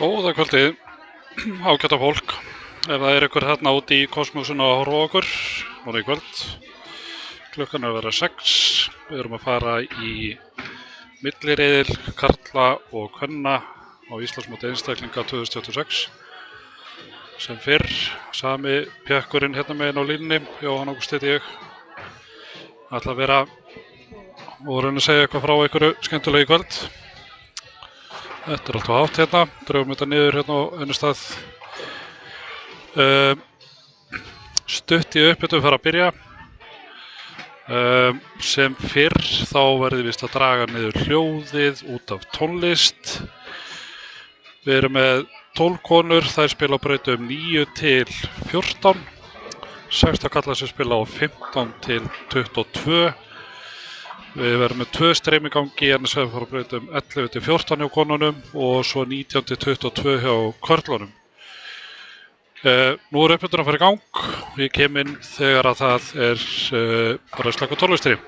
Góða kvöldið, ágæta fólk. Ef það ykkur hérna úti í kosmosinu að horfa á okkur núna í kvöld. Klukkan að vera 6. Við erum að fara í milliriðil karla og kvenna á Íslandsmóti einstaklinga 2026. Sem fyrr, sami pjakkurinn hérna meginn á línunni, Jóhann Ágúst heiti ég. Ætla að vera og reyna að segja eitthvað frá einhverju skemmtilegu í kvöld. Þetta er alltaf hátt hérna, drögum þetta niður hérna á einu stað. Stutt í uppbyttu fara að byrja. Sem fyrr þá verði vist að draga niður hljóðið út af tónlist. Við erum með 12 konur, þær spila á brautum 9 til 14. 16 kallar sem spila á 15 til 22. Við verðum með 2 streym í gangi, annars við fara að breyta 11 til 14 hjá konunum og svo 19 til 22 hjá körlunum. Nú er uppbytun að fara í gang og ég kem inn þegar að það er bara að slaka tónlistri.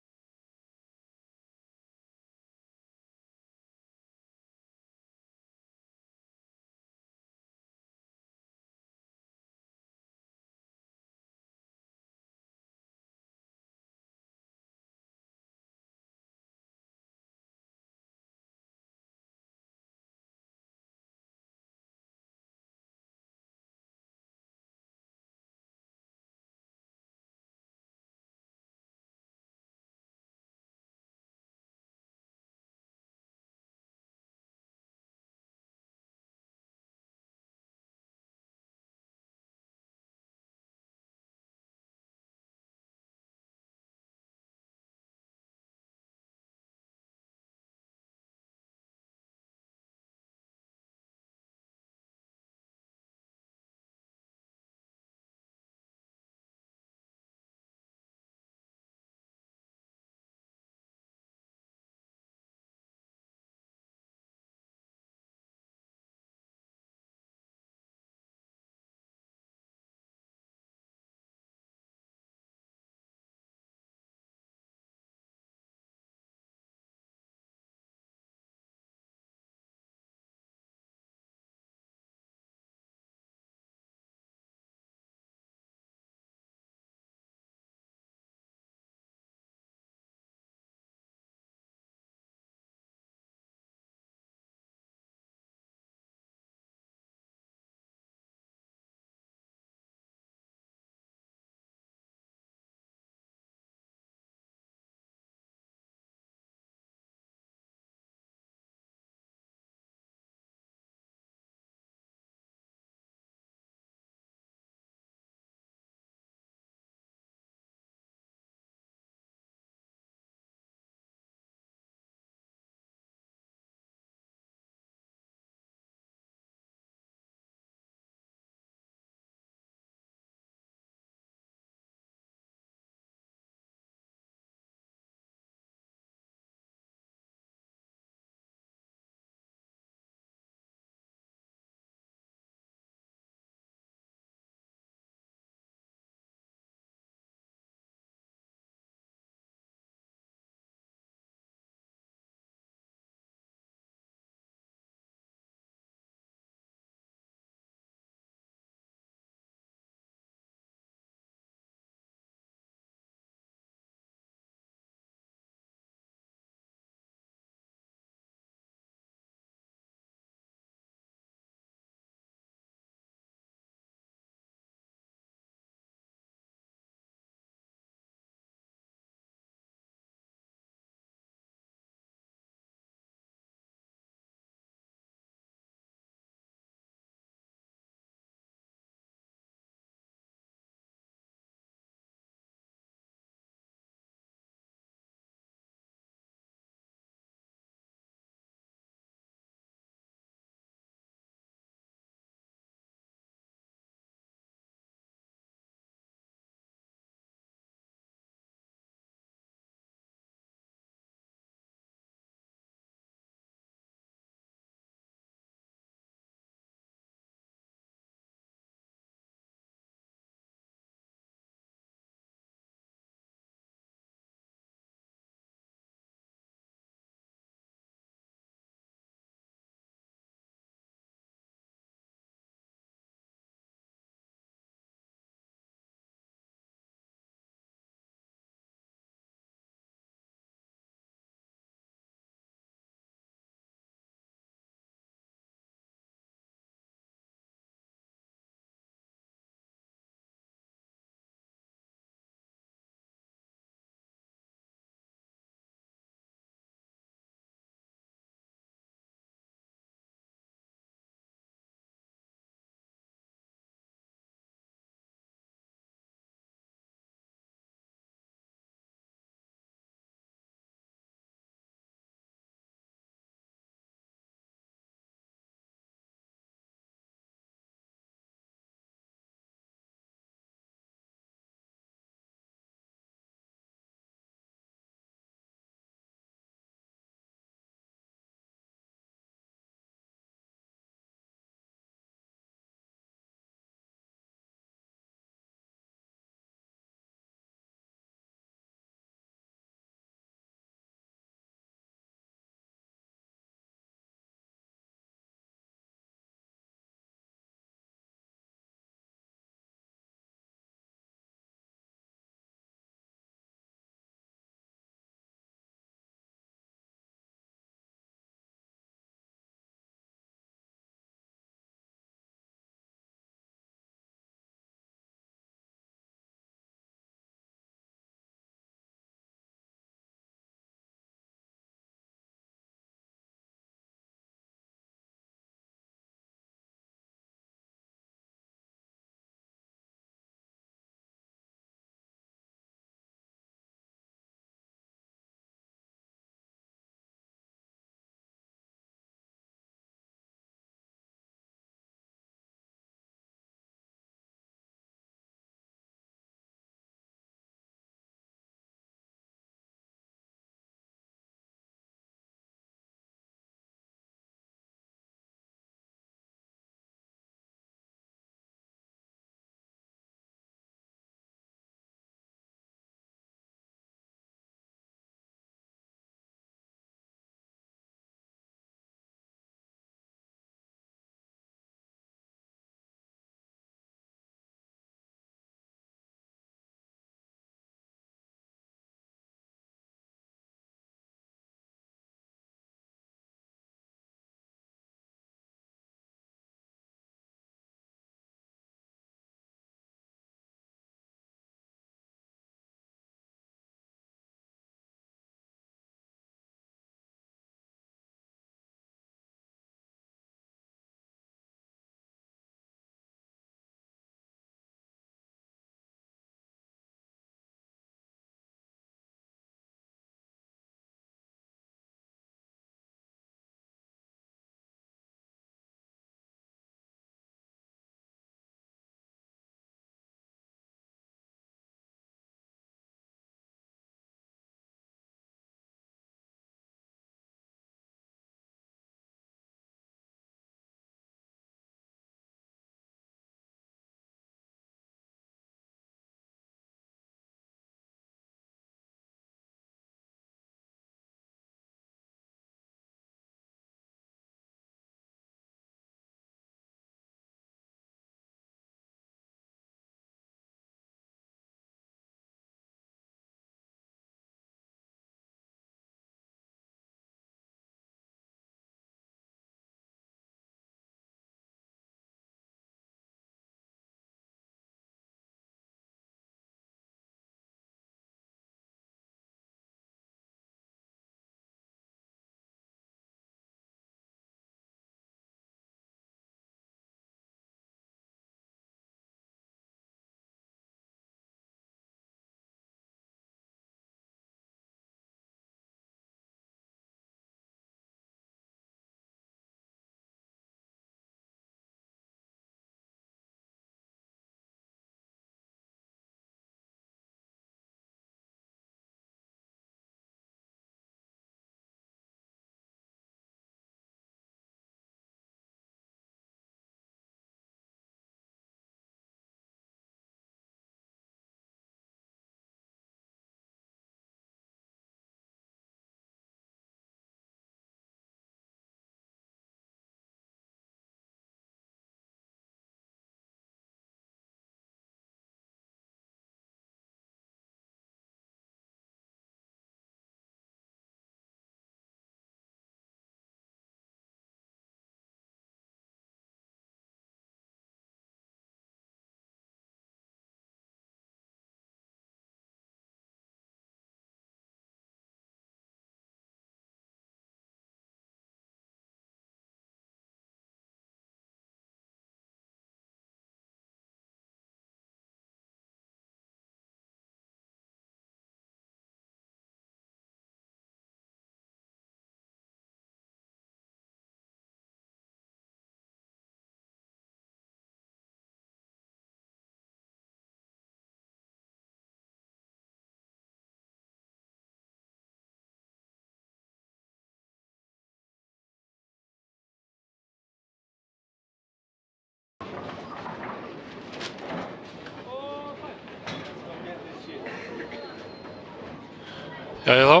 Jæja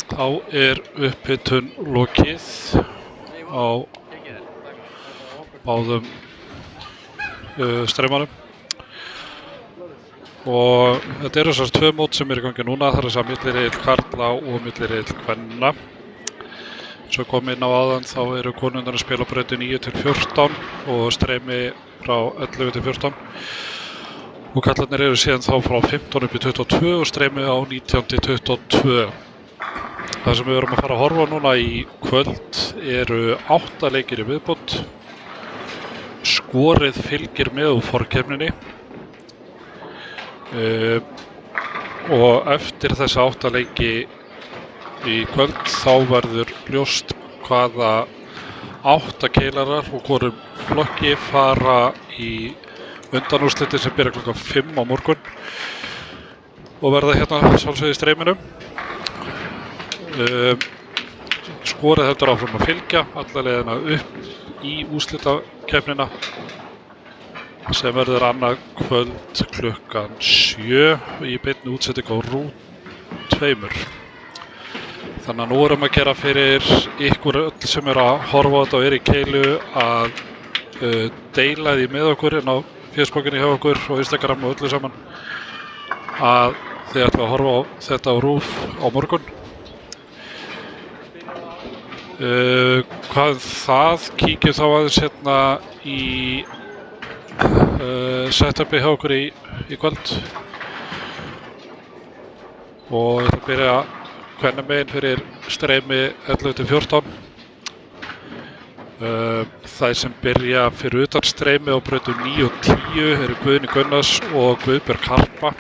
þá upphitun lokið á báðum streymunum og þetta eru þessar tvö mót sem eru í gangi núna, það er þess að milliriðill karla og milliriðill kvenna. Svo kom inn á áðan þá eru konurnar að spila á brauti 9-14 og streymi frá 11-14 og kallarnir eru síðan þá frá 15 upp í 22 og streymi á 19-22. Það sem við verum að fara að horfa núna í kvöld eru 8 leikir í viðbót. Skorið fylgir með úr forkeppninni og eftir þessa 8 leiki í kvöld þá verður ljóst hvaða 8 keilarar og hvorum flokki fara í undanúrslitin sem byrja klukkan 5 á morgun og verða hérna sjálfsögðu í streyminu. Skorið heldur áfram að fylgja alla leiðina upp í úrslitakeppnina sem verður annað kvöld klukkan 7 í beinni útsendingu á RÚV 2. Þannig að nú erum að gera fyrir ykkur öll sem eru að horfa á þetta og eru í keilu að deila því með okkur inn á Facebookinni hjá okkur og Instagram og öllu saman að þið ætlum að horfa á þetta á RÚV á morgun. Hvað það kíkjum þá aðeins hérna í setupi hjá okkur í kvöld og ég ætla að byrja kvennamegin fyrir streymi 11-14. Það sem byrja fyrir utan streymi á brautum 9 og 10 eru Guðni Gunnars og Guðbjörg Harpa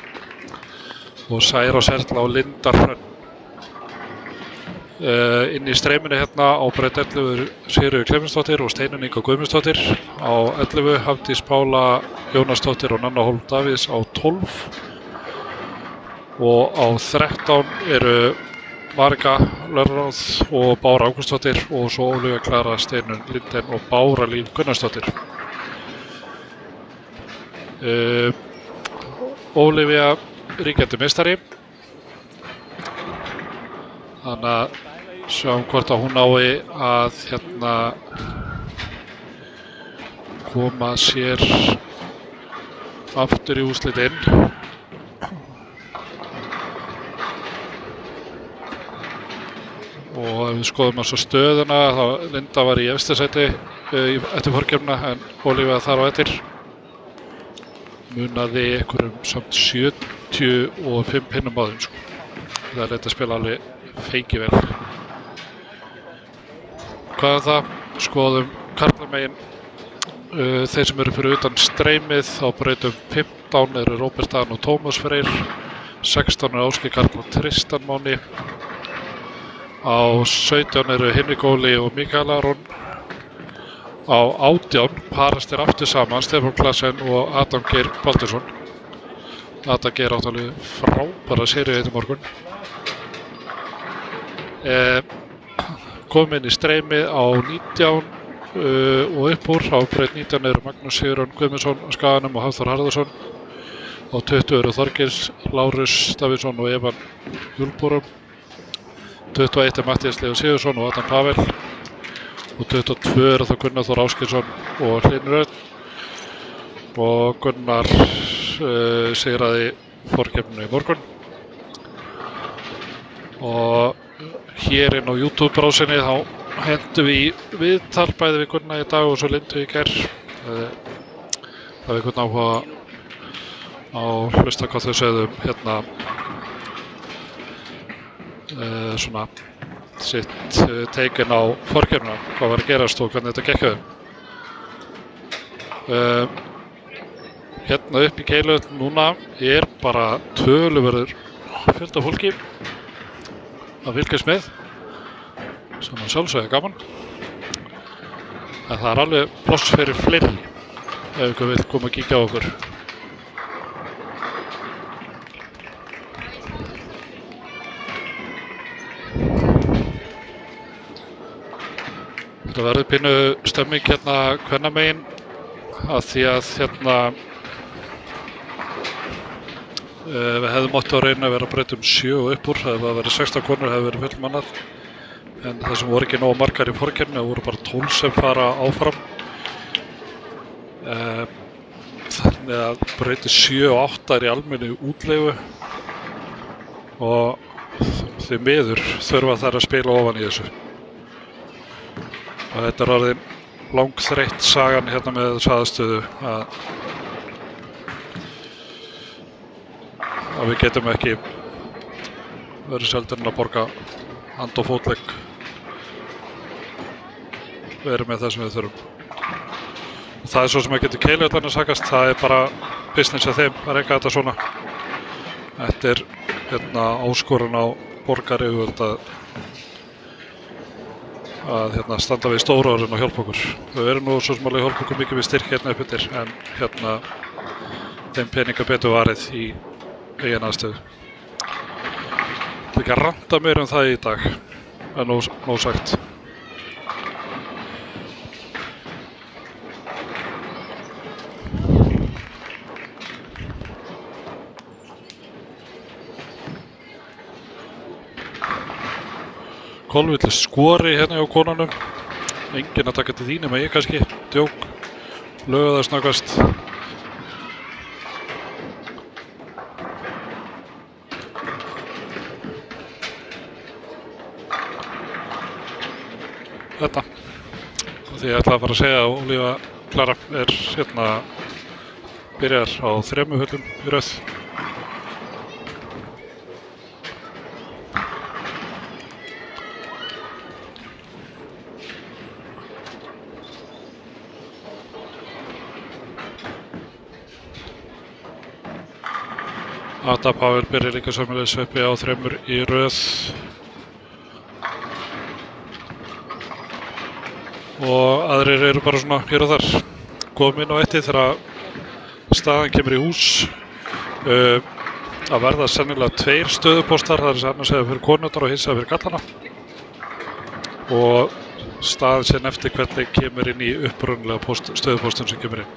og Særa Serla og Linda Hrönn. Inn í streyminu hérna á braut 11 Sigríður Klemensdóttir og Steinunn Inga Guðmundsdóttir, á 11 Hafdís Pála Jónasdóttir og Nanna Hólm Davíðs á 12 og á 13 eru Marika Lörráð og Bára Ágústsdóttir og svo Ólafía Klara Steinunn Linden og Bára Líf Gunnarsdóttir. Ólafía ríkjandi meistari, þannig að sjáum hvort að hún nái að hérna koma sér aftur í úrslitin. Og ef við skoðum að svo stöðuna þá Linda var í efsta sæti eftir forkeppnina en Ólafía þar á eftir. Munaði einhverjum samt 75 pinnum á þeim sko. Það er að spila alveg feiki vel. Hvað er það? Skoðum karlamegin. Þeir sem eru fyrir utan streymið á brautum 15 eru Róbert Dan og Tómas Freyr. 16 eru Ásgeir Karl og Tristan Máni. Á 17 eru Hinrik Óli og Mikael Aron. Á 18 parast þeir aftur saman Stefán Klassen og Adam Geir Baldursson. Adam Geir átt alveg frábæra seríu í morgun. Komum inn í streymið á 19 og upp úr. Á braut 19 eru Magnús Sigurjón Guðmundsson á Skaganum og Hafþór Harðarsson. Á 20 eru Þorgils, Lárus Davíðsson og Evan Hjúlbórum. 21 er Matthías Leó Sigurðsson og Adam Pavel. Og 22 eru þá Gunnar Þór Ásgeirsson og Hlynur Örn. Og Gunnar sigraði forkeppnina í morgun. Og hér inn á YouTube-brásinni þá hendum við í viðtal bæði við Gunnar í dag og svo Lindu í gær. Það er einhvern áhuga á hlusta hvað þau sögðum hérna svona sitt tekin á forkeppnina, hvað var að gerast og hvernig þetta gekk þeim. Hérna upp í keilu núna er bara töluverður fjöldi af fólki að fylgjast með, sem að sjálfsögðu er gaman. En það er alveg pláss fyrir fleiri ef ykkur vill koma að kíkja á okkur. Það verður pínu stemming hérna kvennamegin að því að hérna Við hefðum átt að reyna að vera að breyta 7 og upp úr. Ef það verið 16 konur hefði verið fullmannað. En það sem voru ekki nógu margar í forkeppni, það voru bara 12 sem fara áfram. Þannig að breyta 7 og 8 í almennu útleigu. Og því miður þurfa þær að spila ofan í þessu. Og þetta orðin langþreytt sagan hérna með aðstöðu að við getum ekki verið seldirinn að borga hand- og fótlegg verið með það sem við þurfum. Það svo sem að getur keiluhöllarnir að sakast, það bara business að þeim að reka þetta svona. Þetta hérna áskorun á borgaryfirvöld að standa við stóru orðin og hjálpa okkur. Við erum nú svo sem alveg hjálpa okkur mikið við styrk hérna upp yfir, en þeim peninga betur varið í eigin aðstöðu. Líka ranta meira það í dag, en nóg sagt. Kolvillu skori hérna hjá konunum. Enginn að taka til því nema ég kannski. Djók. Lögu það snöggvast. Þetta. Því ég ætla að fara að segja að Ólífa Klara byrjar á 3 höllum í röð. Ada Pavel byrjar líka sömuleiðis uppi á 3 í röð. Og aðrir eru bara svona hér og þar. Komum inn á eitt þegar staðan kemur í hús. Að verða sennilega 2 stöðupóstar, það er annars eða fyrir konurnar og hins eða fyrir kallana. Og staðan sinn eftir hvernig kemur inn í upprunalega stöðupóstum sem kemur inn.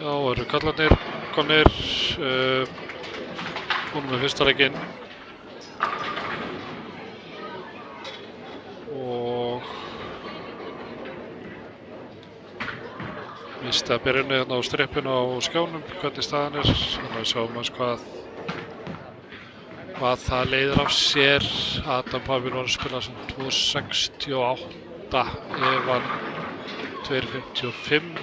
Já, eru kallarnir komnir, búin með fyrsta leikinn og misti að byrjunni hérna á strippinu á skjánum hvernig staðan er, þannig að sjáum við hvað það leiðir af sér. Adam Pavel var að spila sem 2.68, Evan 2.55,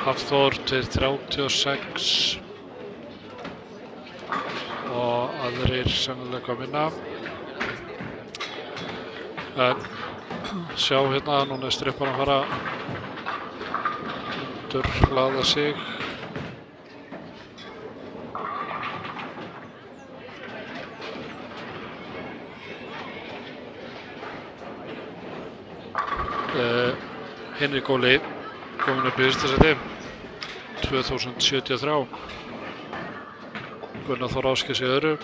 Hafþór 2.36 og aðrir sennilega að minna. En sjá hérna, núna er strippan að fara hlaða sig. Henrik Óli komin upp í fyrsta seti, 2073. Gunnar Þór Ásgeirs í öðru,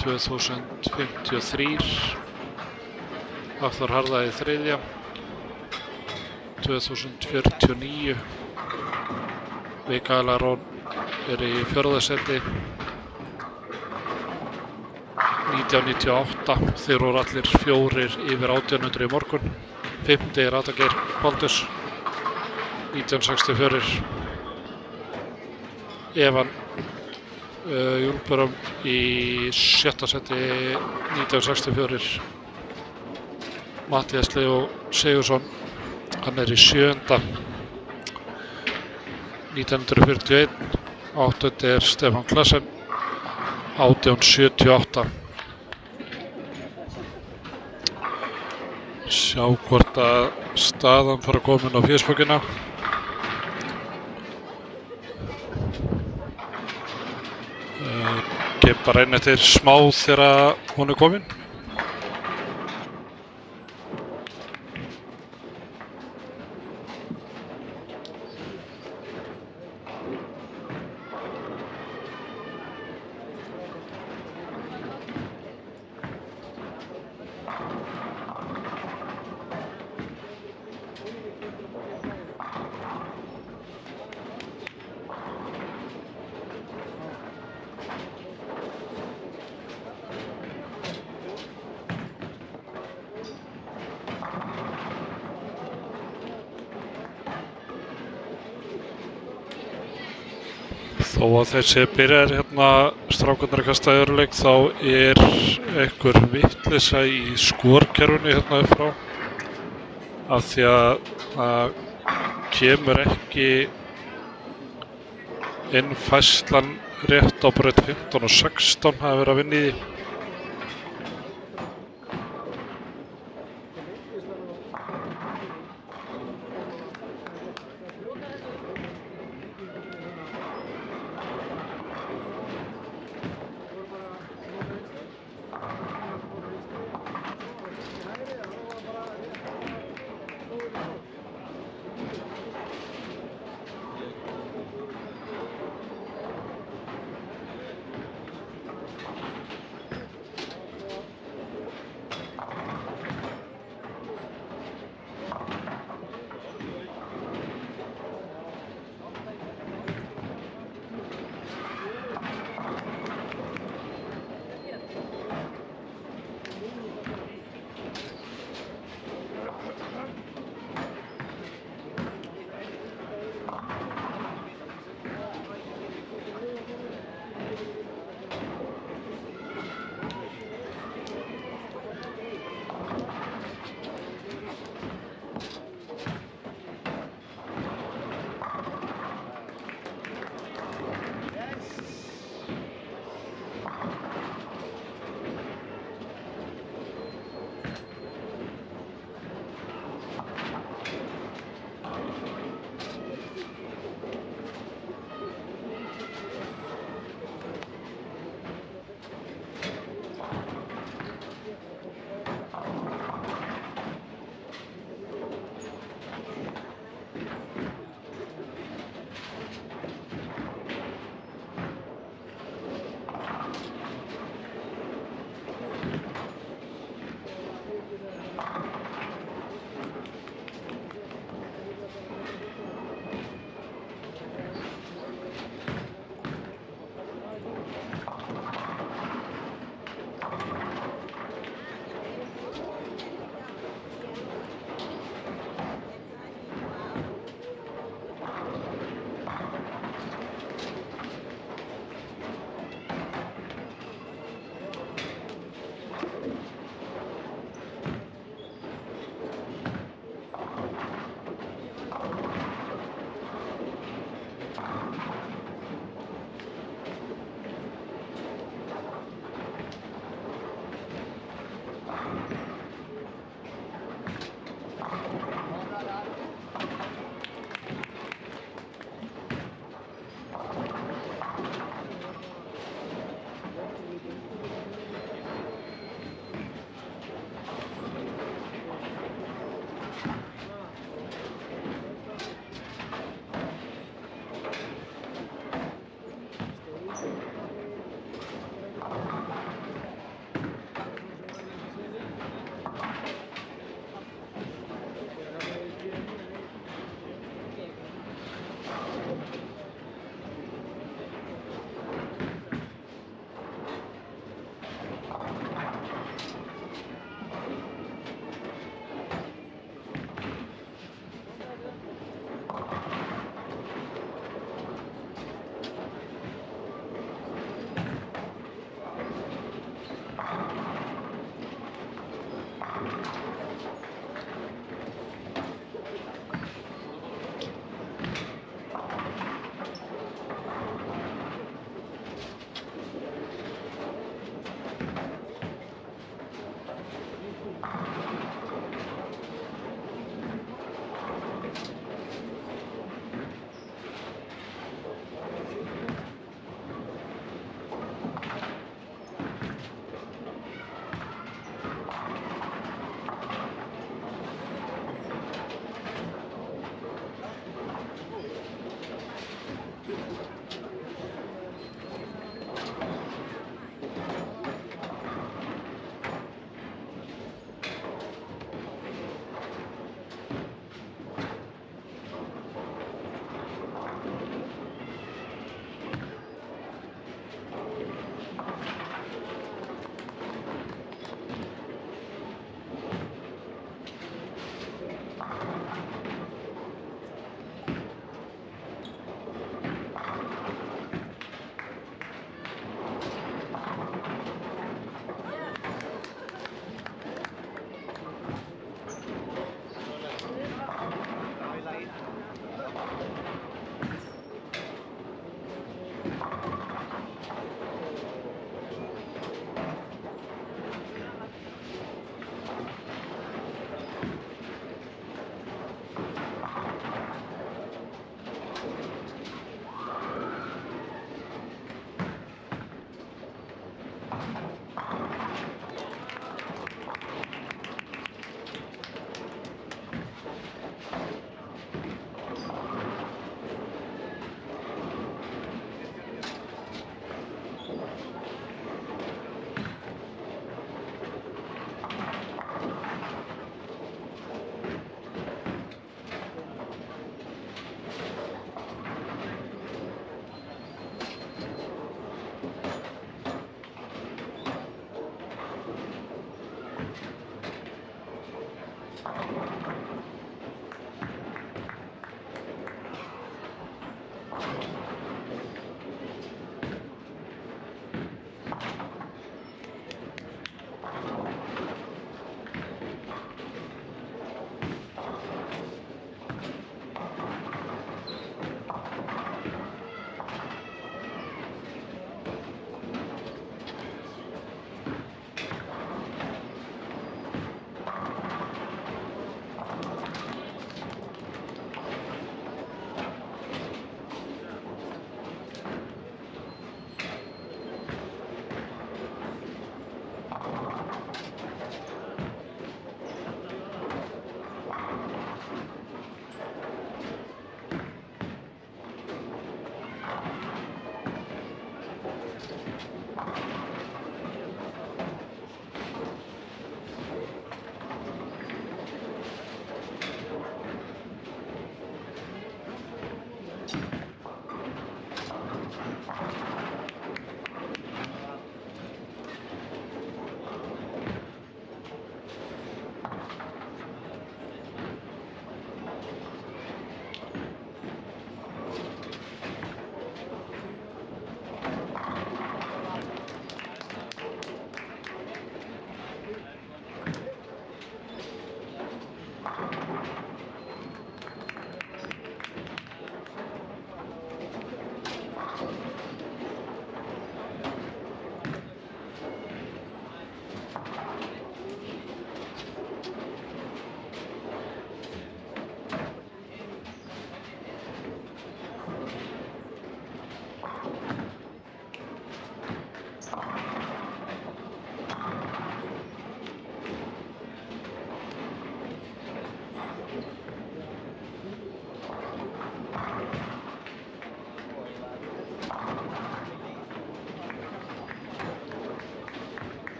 2053. Hafþór Harða í þriðja, 2049. Mikael Aron er í fjórða seti, 1998. Þeir voru allir fjórir yfir 1800 í morgun. 5. er Adam Geir Baldurs, 1964. Evan Júlbjörn í 7. seti, 1964. Matthías Leó Sigurðsson, hann er í 7. 1941. 8. er Stefán Klassen, 1878. Sjá hvort að staðan fara komin á fésbókina. Kem bara inn eftir smá þegar hún er komin. Þó að þessi byrjar hérna strákarnir að kasta öðru leik, þá er einhver vitleysa í skorkerfinu hérna upp frá, af því að það kemur ekki inn færslan rétt á braut 15 og 16 hafi verið að vinna í því.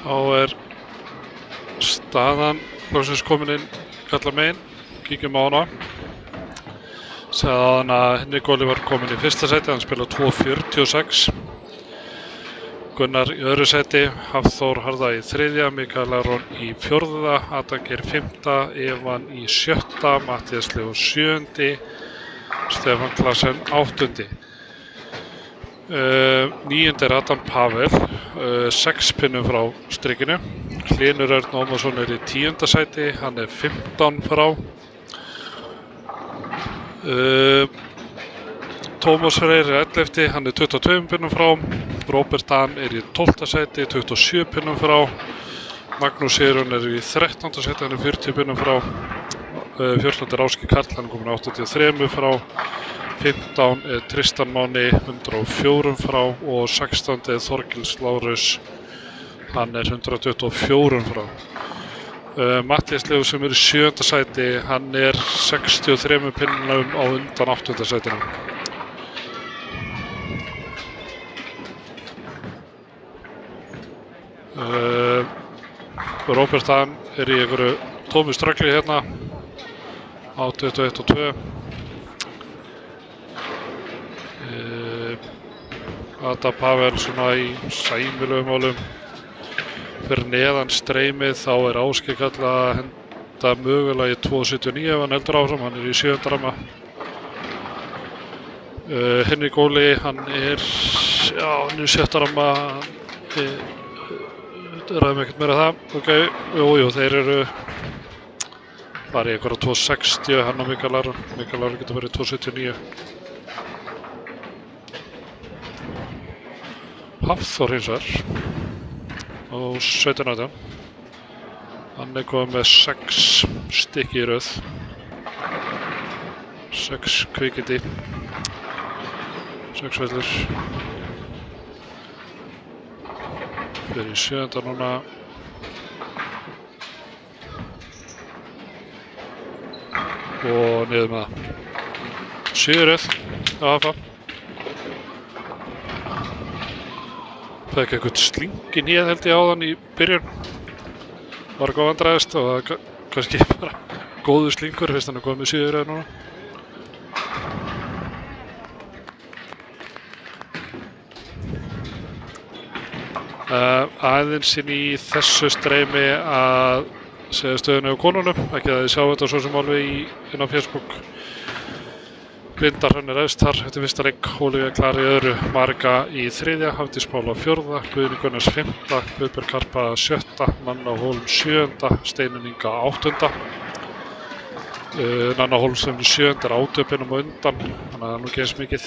Þá er staðan loksins komin inn kalla megin, kíkjum á hana. Segði áðan að Henrik Oliver kominn í fyrsta sæti, hann spilar 2.46. Gunnar í öðru sæti, Hafþór Harða í þriðja, Mikael Aron í fjórða, Adam Geir fimmta, Evan í sjötta, Matthías Leó sjöundi, Stefán Klassen áttundi. Níundi er Adam Pavel, 6 pinnum frá strikinu. Hlynur Örn Ómarsson er í 10. sæti, hann er 15 frá. Tómas Freyr er 11, hann er 22 pinnum frá. Róbert Dan er í 12. sæti, 27 pinnum frá. Magnús Sigurjón er í 13. sæti, hann er 40 pinnum frá. 14. er Ásgeir Karl, hann er komin 83 frá. 15 er Tristan Máni, 104 frá og 16 er Þorgils Lárus, hann er 124 frá. Matthías Leifur sem er í 7. sæti, hann er 63 pinnum á undan 8. sætinu. Róbert Dan er í einhverju tómu ströggli hérna á 21 og 2. Adam Pavel svona í sæmilegum málum. Fyrir neðan streymið þá er Ásgeir Karl að henda mögulega í 2.79 ef hann heldur áfram, hann er í 7. ramma. Henrik Óli, hann er í 7. ramma, ræðum ekkert meira það. Ok, jú, þeir eru bara í einhverja 2.60, hann og Mikael Aron getur verið 2.79. Hafþór hins vegar og 17. Hann er komið með 6 stykki í röð, 6 kvikindi, 6 vellur. Fyrir í 7. núna. Og niður með það. 7 röð á Hafa. Fekk eitthvað slingi nýð held ég áðan í byrjun. Var eitthvað vandræðist og það er kannski bara góður slingur fyrst hann er komið með 7 röð núna. Aðeins inn í þessu streymi að segja stöðunni á konunum, ekki að þið sjá þetta svo sem alveg inn á Facebook. Linda Hrönn er efst þar eftir fyrsta leik, Ólafía Klara í öðru, Marika í 3., Hafdís Pála 4., Guðni Gunnars 5., Guðbjörg Harpa 7., Nanna Hólm 7., Steinunn Inga 8. Nanna Hólm sem er 7. er 8 pinnum á undan, þannig að það er nú ekki eins mikið.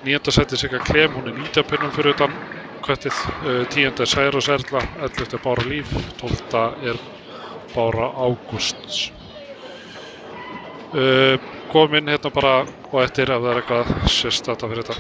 9. sæti Sigga Klem, hún er 19 pinnum fyrir utan kvettið. 10. er Særós Erla, 11. er Bára Líf, 12. er Bára Ágústs. Kom inn hérna bara og eftir ef það er eitthvað sérstakt fyrir þetta.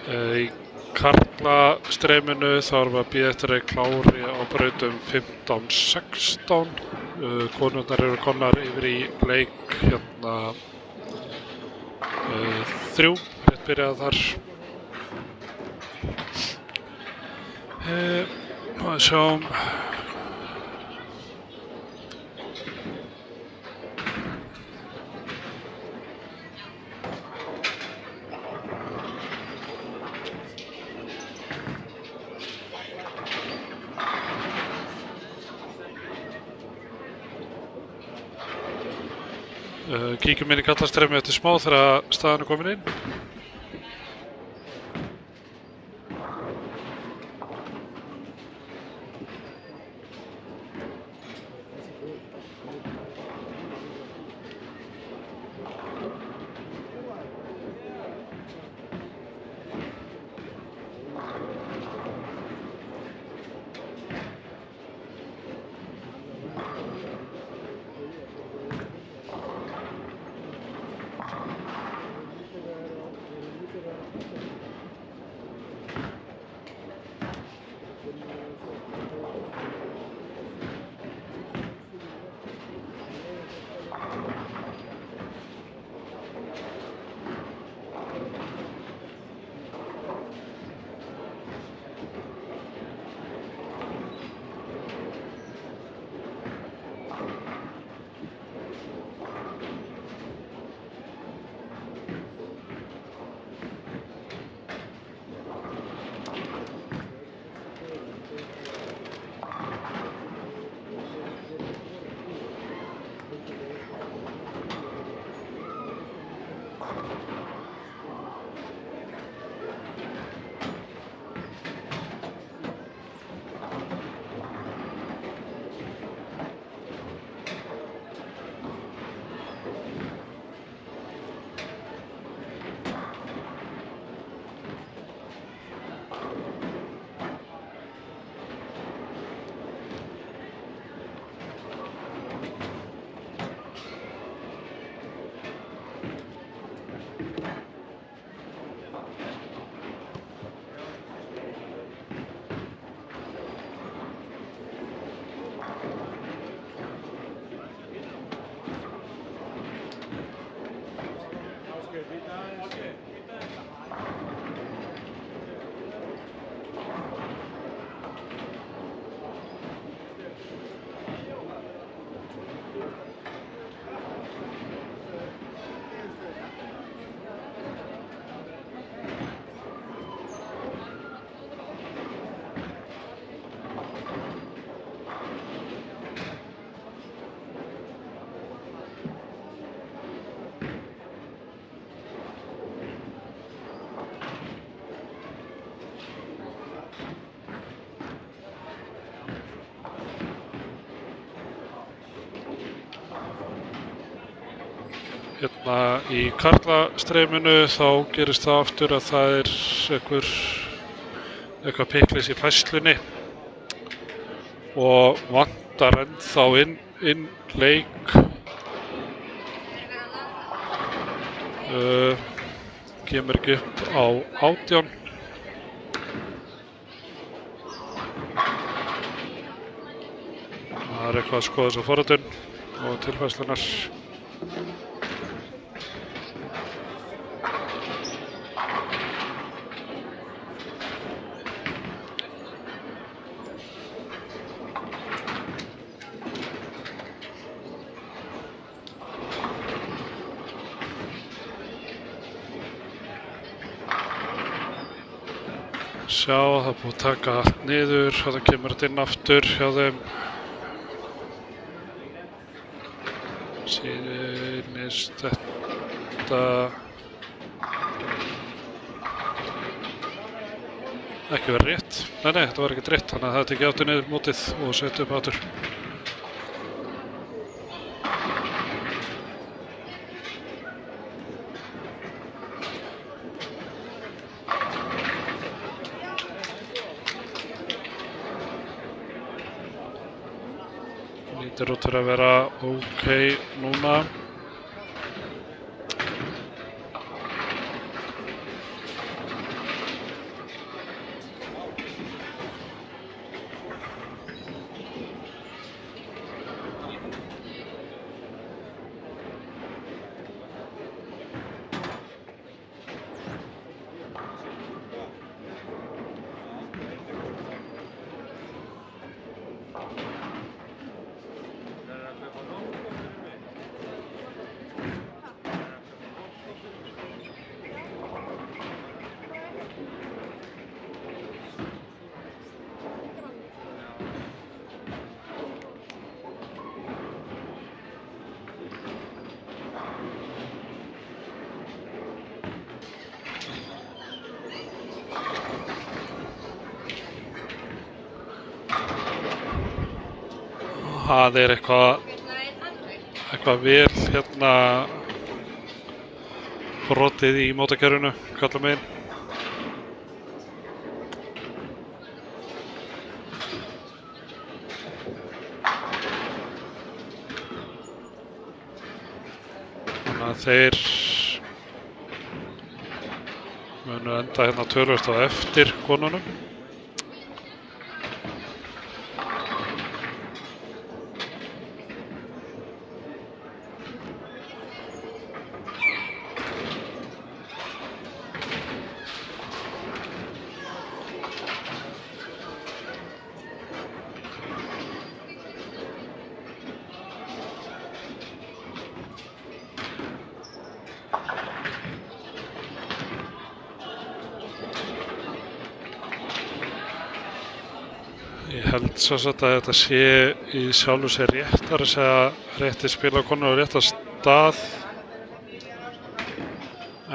Í karlastreyminu þá erum við að bíða eftir að klári á brautum 15-16. Konurnar eru komnar yfir í leik hérna 3, rétt byrjað þar. Að sjáum. Kíkjum inn í karlastreymi eftir smá þegar staðan er komin inn. Hérna í karlastreyminu þá gerist það aftur að það er eitthvað pikklis í færslunni og vantar ennþá inn leik. Kemur ekki upp á 18. Það er eitthvað að skoða þessa forritun og tilfærslunar. Sjá, það er búið að taka allt niður, það kemur þetta inn aftur hjá þeim. Sýnist þetta ekki verið rétt. Nei, þetta var ekkert rétt, þannig að það tekið aftur niður mótið og setja upp aftur. Lítur út fyrir að vera ok núna. Það er eitthvað vel hérna brotið í mótakerfinu, kallar megin. Þannig að þeir munu enda hérna töluvert á eftir konunum. Ég held svo að þetta sé í sjálfu sér réttar að segja rétti spilakonur á rétta stað,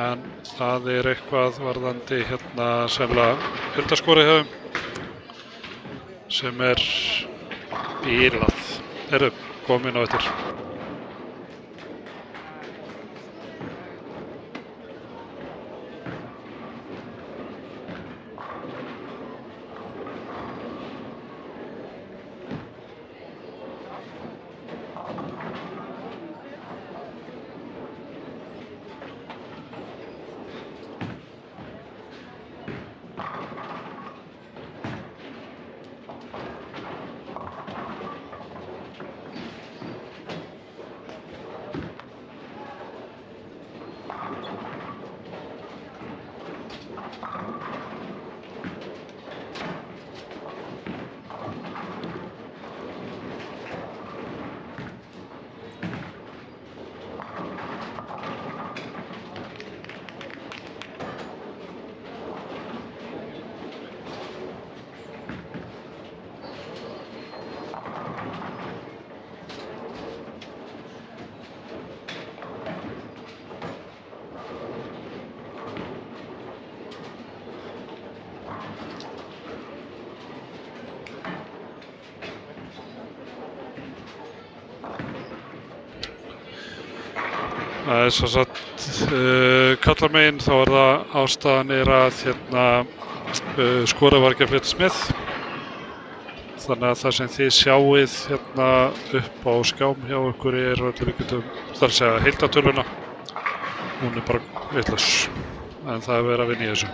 en það er eitthvað varðandi hérna sennilega heildarskorið hjá þeim sem er bílað. Heyrðu, komin á eftir. Það er svo sagt kallar megin, þá er það ástæðan er að hérna skorið var ekki að flytjast með. Þannig að það sem þið sjáið hérna upp á skjám hjá ykkur er öllu líkindum, það er að segja heildartöluna, hún er bara vitlaus, en það er verið að vinna í þessu.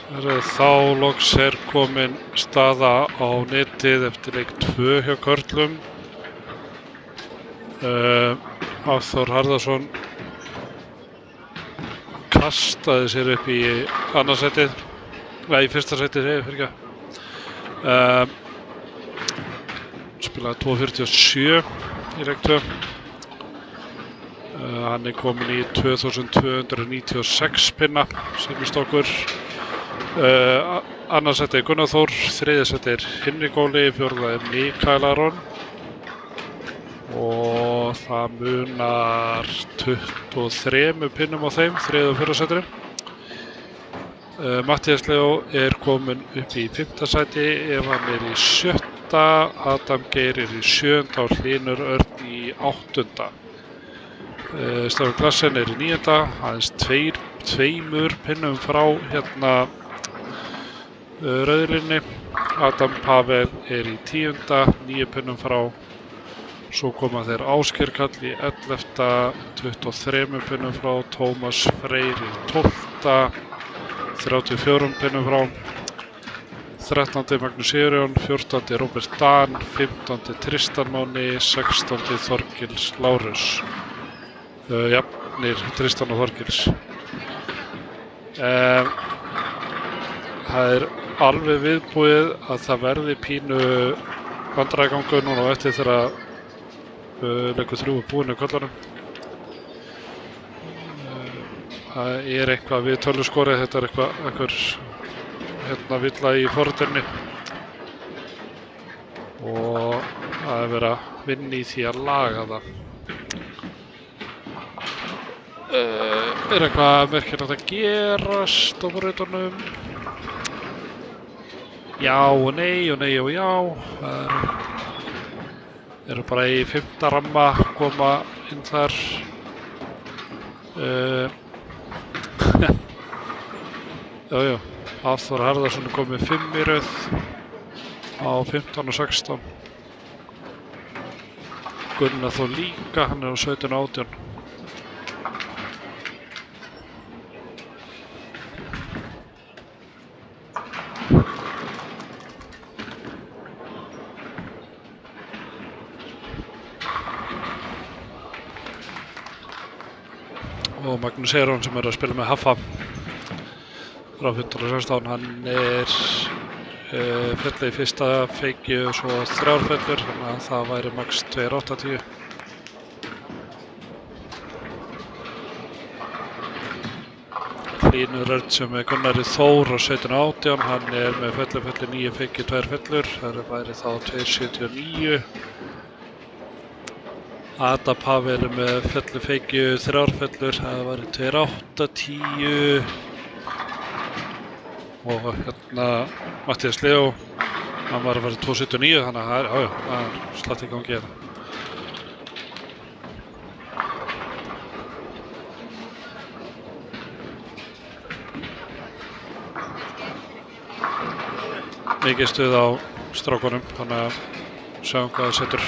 Þá loks komin staða á netið eftir leik 2 hjá körlum. Hafþór Harðarson kastaði sér upp í annarsætið, í fyrsta sætið fyrir ekki. Spilaði 2.47 í leik 2. Hann komin í 2296 pinna sem í stokkur. Annarsætið Gunnar Þór, þriðjasætið Hinrik Óli, fjórða Mikael Aron og það munar 23 pinnum á þeim, þriðja og fjórða sætinu. Matthías Leó komin upp í 5. sæti, Evan í 7., Adam Geir í 7. og Hlynur Örn í 8. Stefán Klassen í 9., aðeins tveimur pinnum frá rauðlínni. Adam Pavel í 10., 9 pinnum frá. Svo koma þeir Ásgeir Karl í 11., 23 pinnum frá. Tómas Freyr í 12., 34 pinnum frá. 13. Magnús Sigurjón, 14. Róbert Dan, 15. Tristan Máni, 16. Þorgils Lárus. Jafnir Tristan og Þorgils. Það alveg viðbúið að það verði pínu vandræðagangur núna á eftir þegar leikur 3 búinn í köllunum. Það eitthvað við töluskorið, þetta einhver villa í forritinni og það verið að vinna í því að laga það. Eitthvað merkilegt að gerast á forritunum? Já og nei og nei og já. Eru bara í 5. ramma koma inn þar. Jájá, Hafþór Harðarson komið 5 í röð á 15 og 16. Gunnar Þór líka, hann á 17 og 18. Og Magnús Sigurjón sem að spila með Haffa frá 15 og 16, hann fellið í fyrsta feikju og svo 3 fellur, þannig að það væri max 2.80. Hlynur Örn sem Gunnari Þór á 17 og 18, hann með felli 9 feikju, 2 fellur, það væri þá 2.79. Ada Pavel með felli feikju, 3 fellur, það væri 2.80. Og Matthías Leó, hann var að vera 2.79, þannig að það er slatt í gangi hérna. Mikið stuð á strákunum, þannig að sjáum hvað það setur.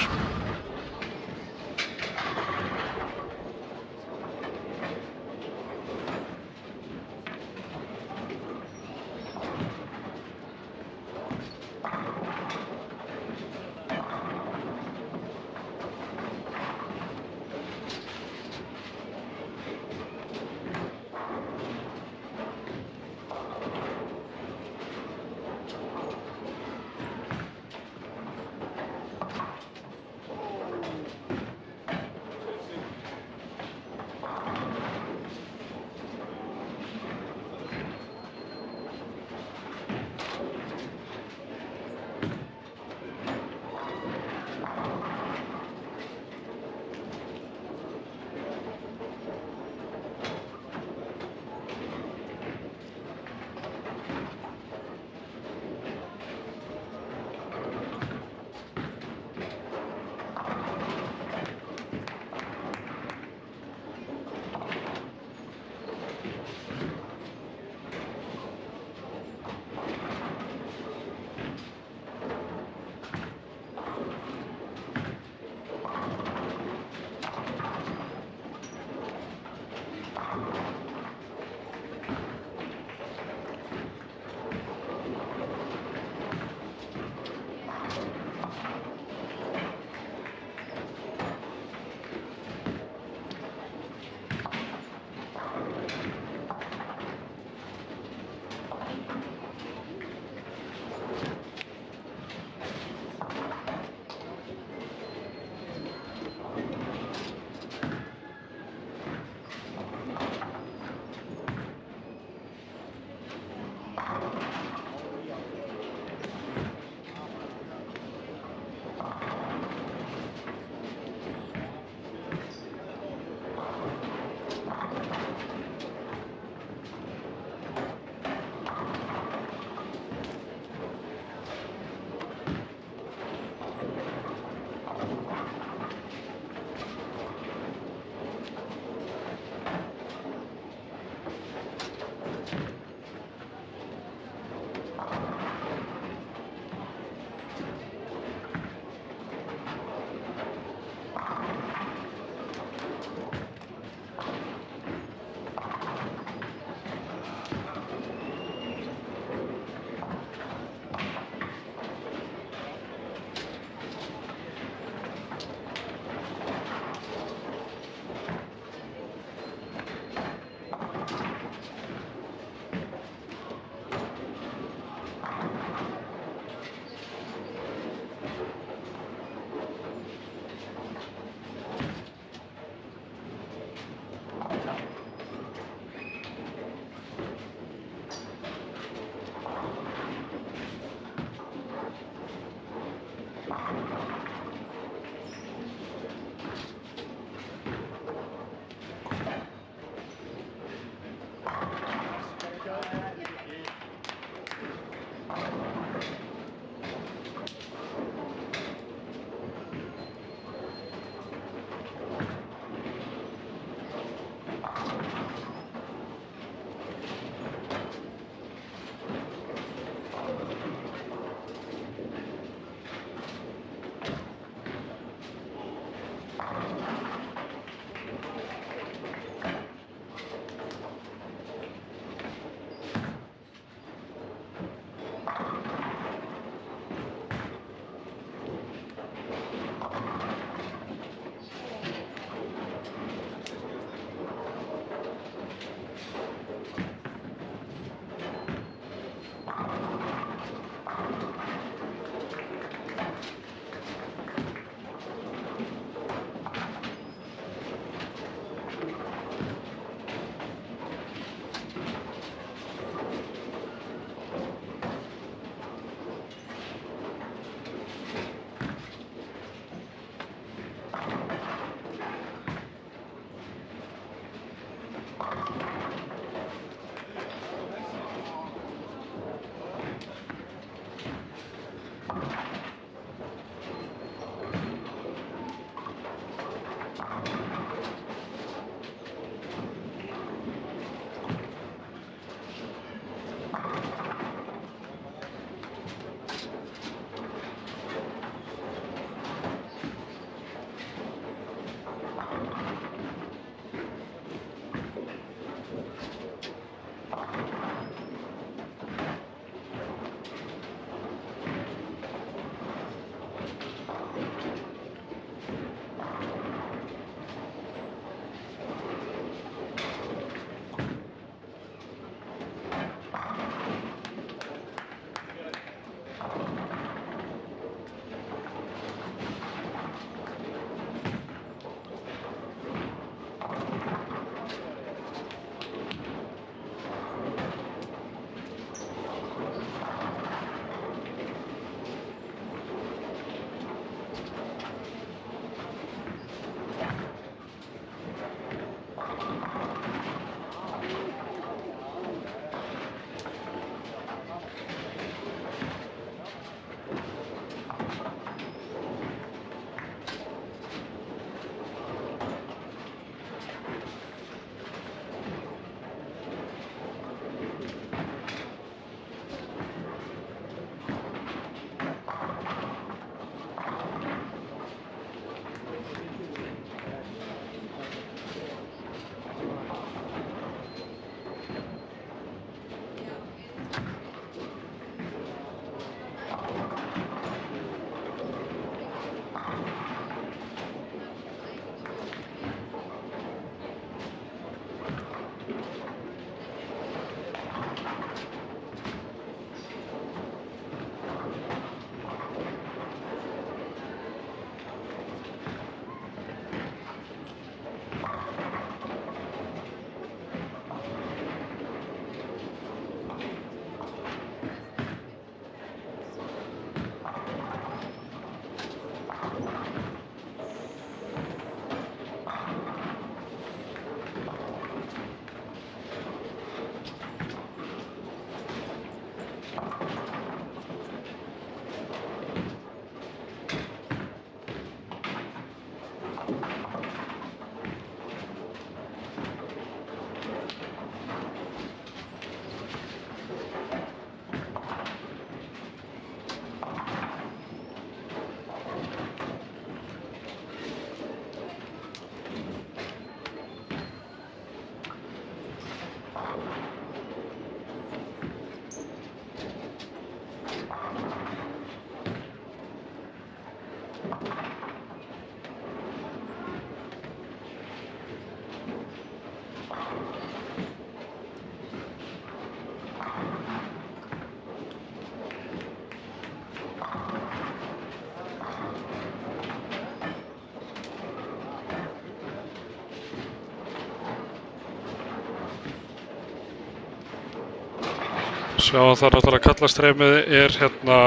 Sjáum það náttúrulega kallastreymið er hérna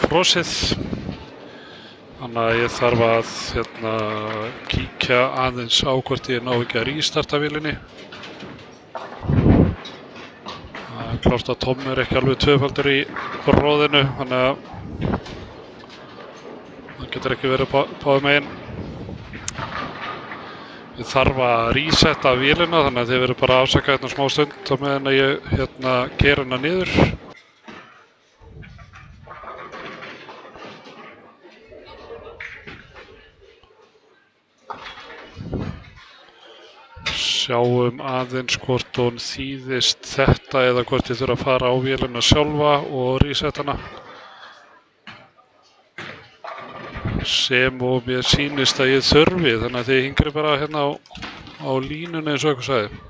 frosið. Þannig að ég þarf að kíkja aðeins á hvort ég ná ekki að rístarta vélinni. Það er klárt að Tom er ekki alveg tvöfaldur í róðinu, þannig að það getur ekki verið báðum megin. Ég þarf að resetta vélina, þannig að þið verður bara að afsaka hérna smá stund á meðan að ég gera hana niður. Sjáum aðeins hvort hún þýðist þetta eða hvort ég þurfa að fara á vélina sjálfa og resetta hana. Sem og mér sýnist að ég þurfi, þannig að þið hingri bara hérna á línunni eins og eitthvað sagði.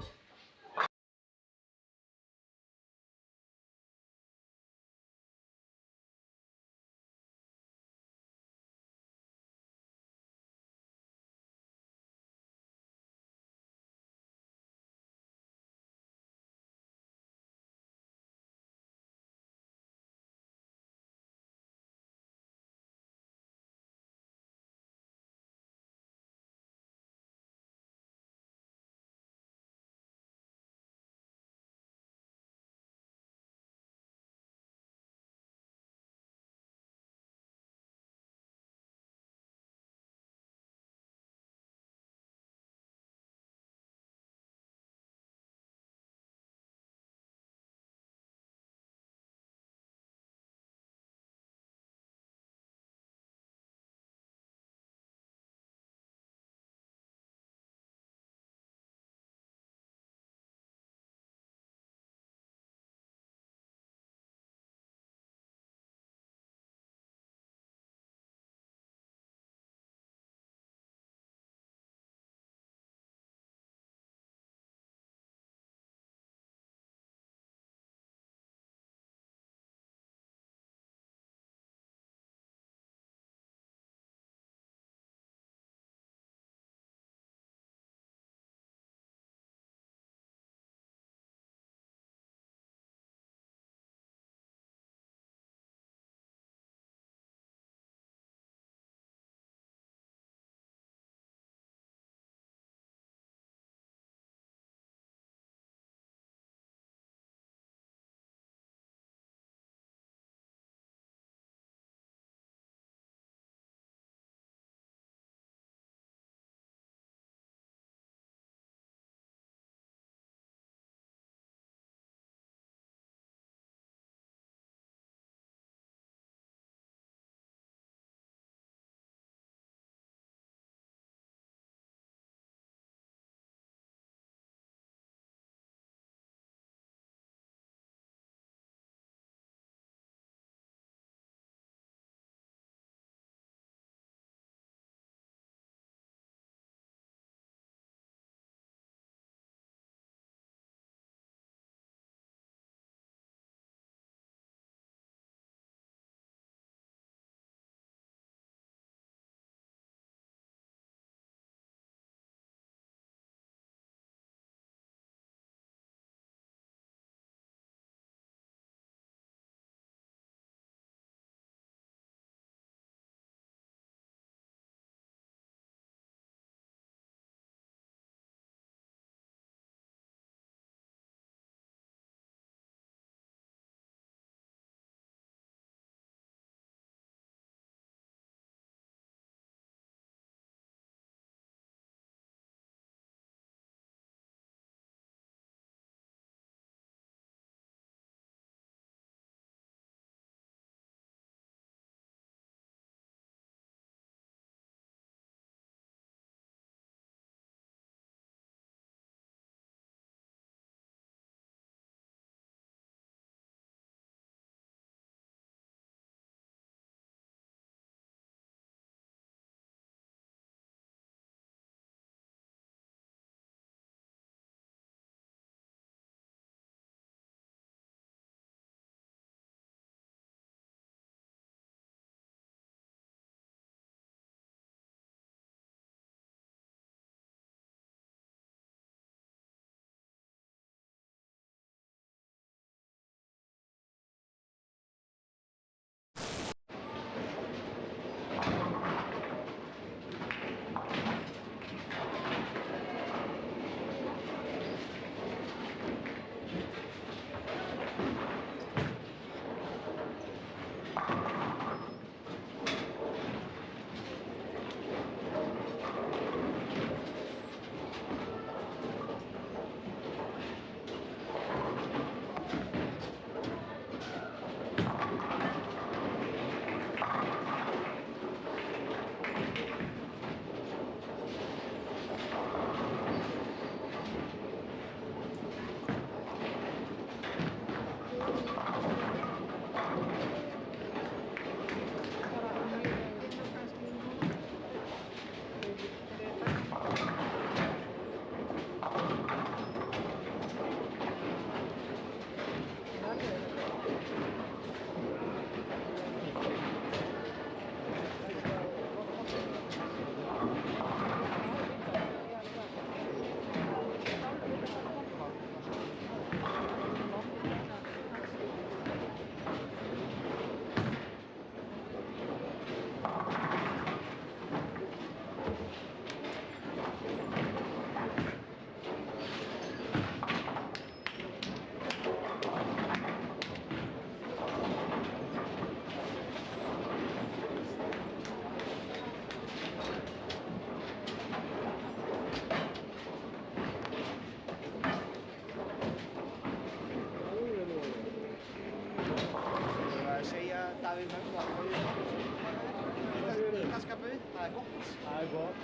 Það er gott. Það er gott.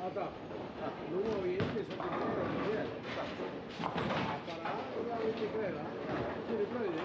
Adam, nú á ég inni svolítið greiða til þér. Bara aðeins inni greiða fyrir brauði.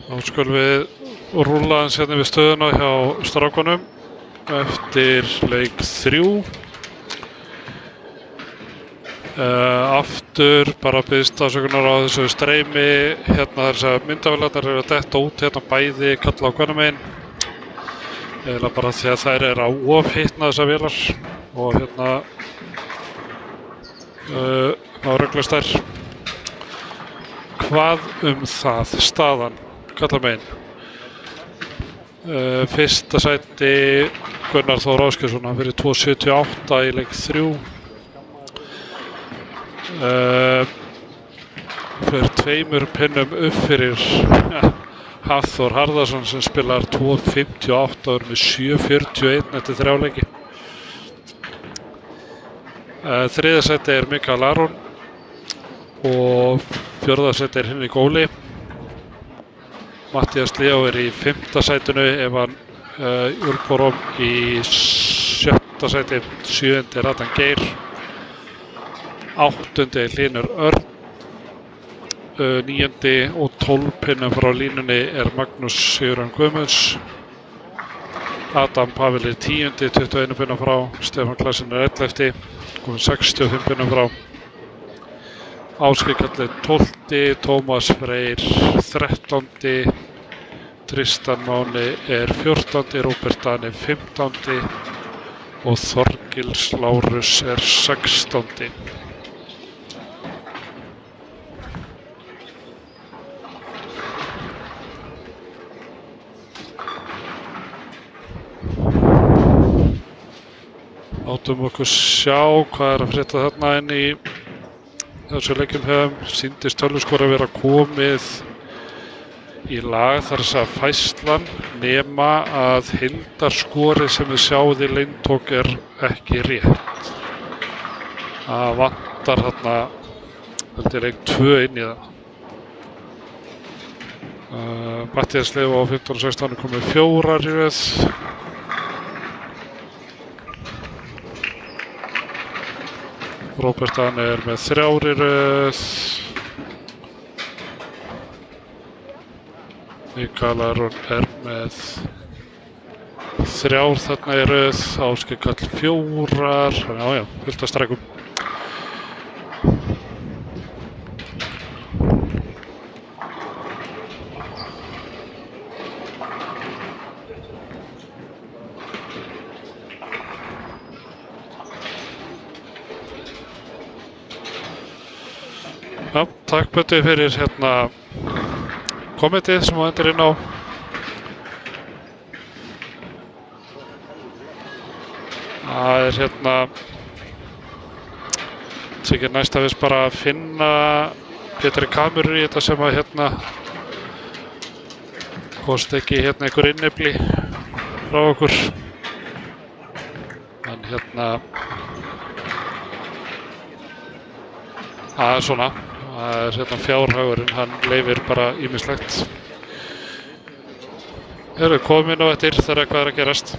Þá skulum við rúlla hans hérna við stöðuna hjá strákunum eftir leik 3. Aftur bara biðst afsökunar á þessu streymi. Hérna þessar myndavélarnar eru að detta út hérna bæði kalla á kvennamegin. Eða bara því að þær eru að ofhitna þessar vélar og hérna á ruglast þær. Hvað það? Staðan, kalla megin. Fyrsta sæti Gunnar Þór Ásgeirsson, hann fyrir 2.78 í leik 3. Fyrir 2 pinnum upp fyrir Hafþór Harðarsson sem spilar 2.58 og er með 7.41 eftir 3 leiki. Þriðja sæti er Mikael Aron og fjórða sæti er Henrik Óli. Mattías Leó er í 5. sætinu, Evan Júlborom í 7. sæti, 7. er Adam Geir, 8. er Hlynur Örn, 9. og 12 pinnum frá línunni er Magnús Sigurðan Guðmunds, Adam Pavel er 10. 21 pinnum frá, Stefán Klassen er 11. komin 65 pinnum frá. Ásgeir Kalli 12, Tómas Freyr 13, Tristan Máni er 14, Róbert Dani 15 og Þorgils Lárus er 16. Látum okkur sjá hvað er að frétta þarna inn í þessu leikjum hefum. Sýndist tölvuskor að vera komið í lag þar að fæslan nema að heildarskori sem við sjáum í leintók er ekki rétt. Það vantar þarna heldur leik 2 inn í það. Mattías Leó á 15 og 16 komið 4 í röð. Róbert Dani er með 3 í röð. Mikael Aron er með 3 þarna í röð. Ásgeir Karl 4. Já, fullt af strækum. Já, takk Böddi fyrir hérna kommentið sem þú endur inn á. Það er hérna þykir næst að við bara finna betri kamerur í þetta sem að hérna kosti ekki hérna einhver innefli frá okkur. En hérna það er svona. Það er hérna fjárhagurinn, hann leyfir bara ýmislegt. Erum við komin á eftir þegar hvað er að gerast.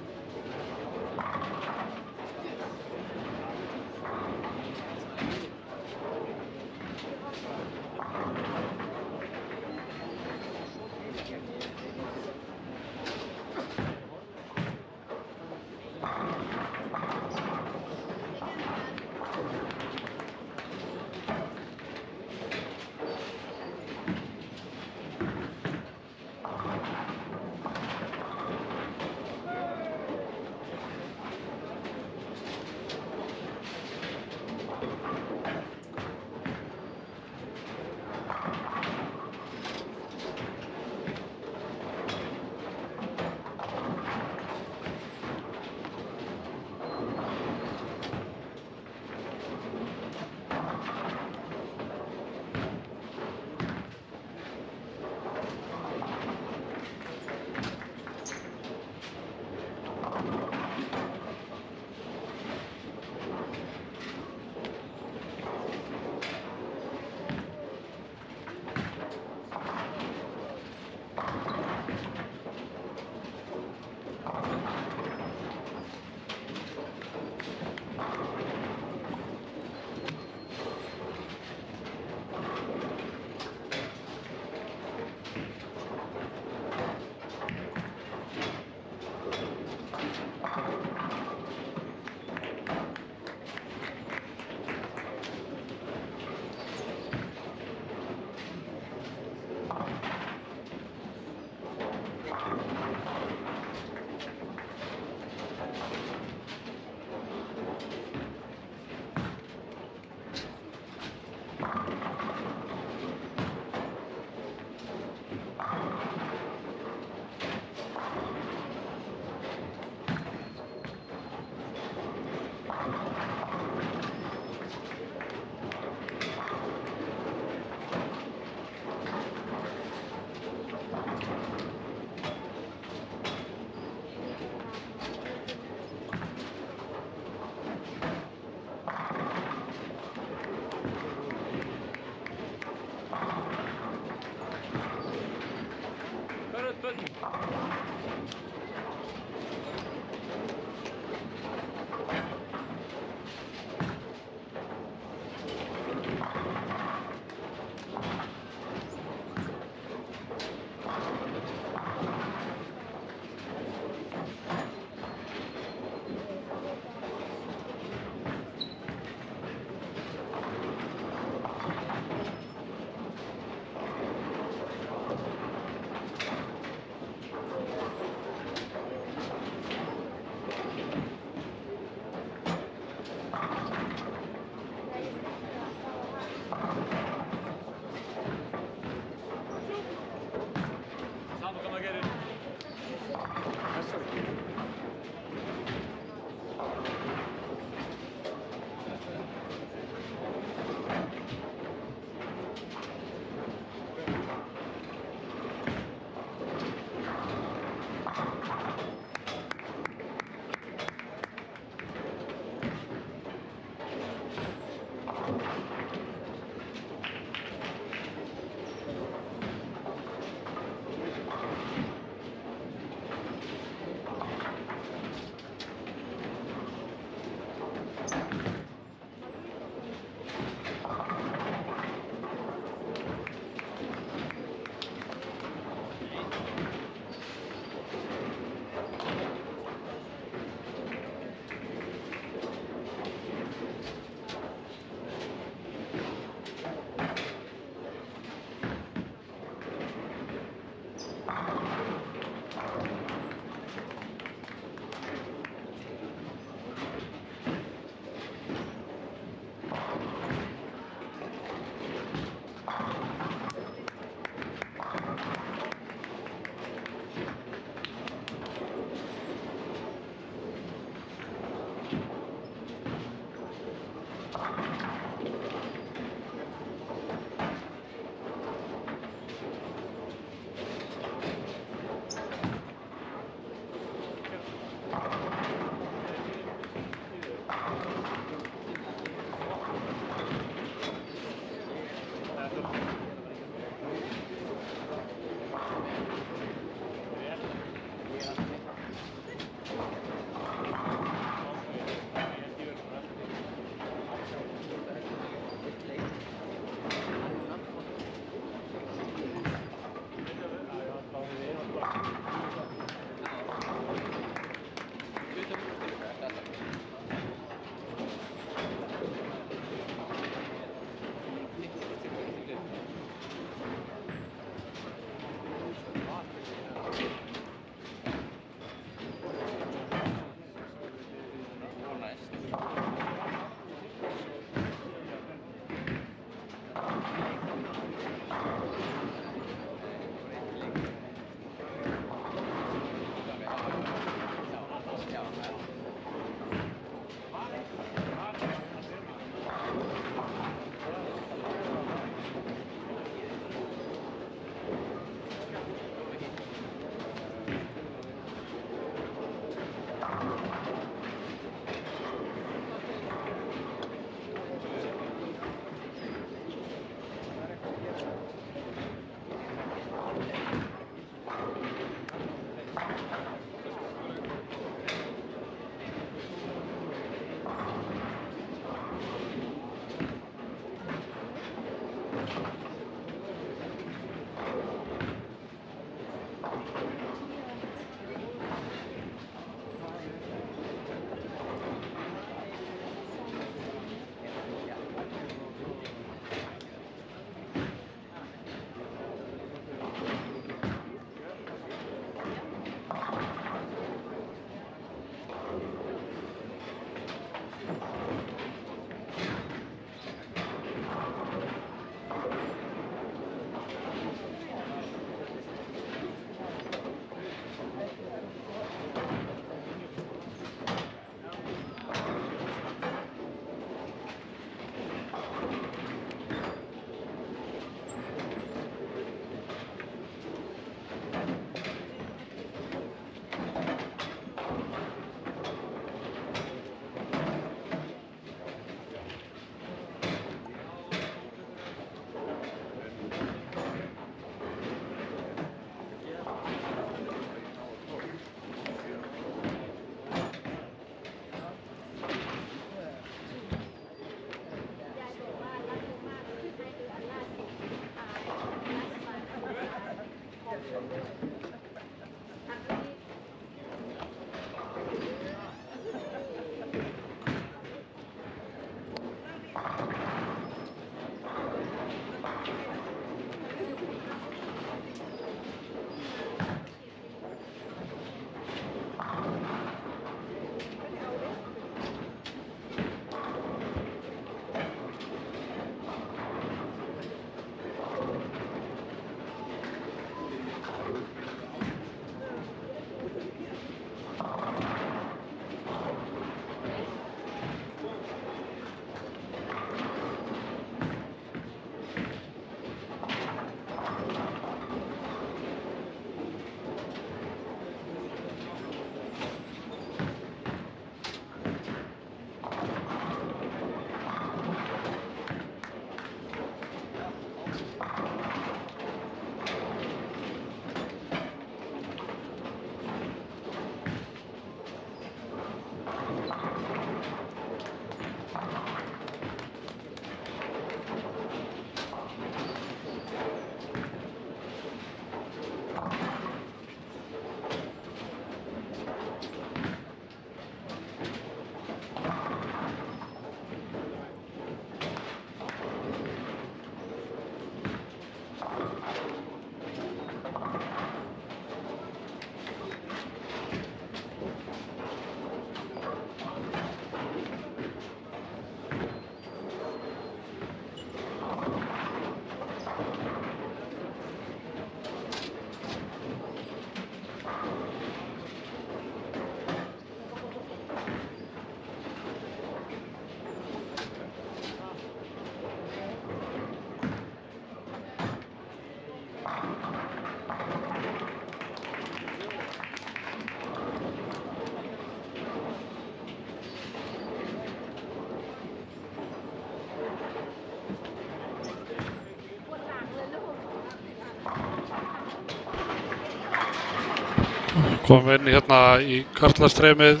Komum inn hérna í karlastreymið,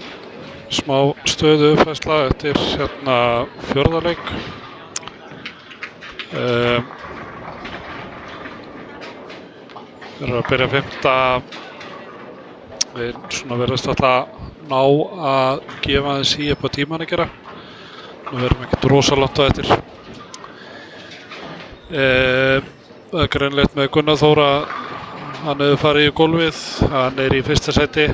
smá stöðu uppfærsla eftir hérna fjórðarleik. Við erum að byrja 5. Við svona verðast alltaf ná að gefa aðeins í upp á tíman að gera. Við verðum ekkert rosalátt á eftir. Það er greinlegt með Gunnar Þóra, hann hefur farið í gólfið, hann er í fyrsta sæti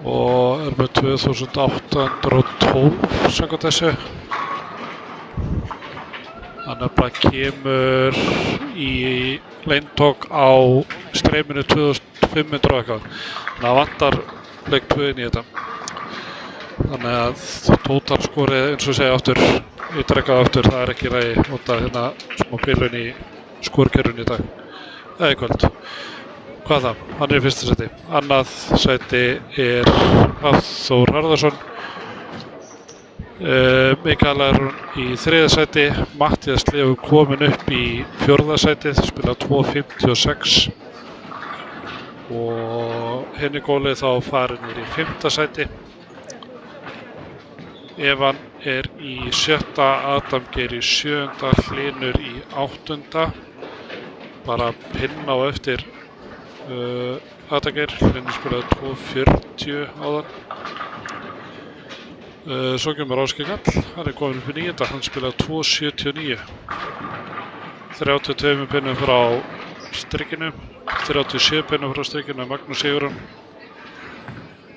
og er með 2812 samkvæmt þessu. Hann nefnilega kemur í leintók á streyminu 2500 og eitthvað. Þannig að vantar leik 2 inn í þetta. Þannig að tótalskorið, eins og segja aftur, ítrekað aftur, það er ekki í lagi nota hérna smá bilun í skorkerfinu í dag. Eða í kvöld. Hvað er það? Hann er í fyrsta sæti. Annað sæti er Hafþór Harðarsson. Mikael er í 3. sæti. Matthías Leifur komin upp í 4. sætið, spila 2.56 og Henni Góli þá farin í 5. sæti. Evan er í 7., Adam Geir í 7., Hlynur í 8. Bara pinn á eftir Adam Geir, Hlynur spilaði 2.40 áðan. Svo kemur Ásgeir Kall, hann er komin upp í 9., hann spilaði 2.79. 32 pinnum frá strikinu, 37 pinnum frá strikinu Magnús Sigurðsson.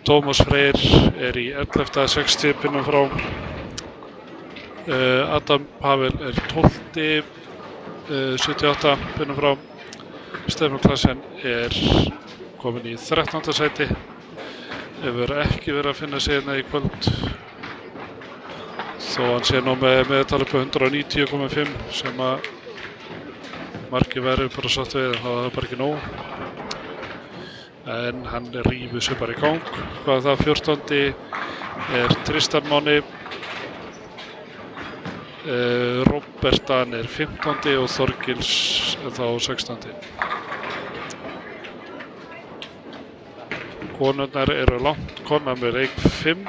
Tómas Freyr er í 11. 60 pinnum frá. Adam Pavel er 12. 78 pinnum frá. Stefán Klassen er komin í 13. sæti. Hefur ekki verið að finna sig hérna í kvöld. Þó hann sé nú með meðtal upp á 190,5 sem að margir verið bara satt við, en það var bara ekki nóg. En hann rífur sig bara í gang. Hvað er það? 14. er Tristan Máni. Róbertan er 15. og Þorgils er þá 16. Konurnar eru langt komnar með leik 5.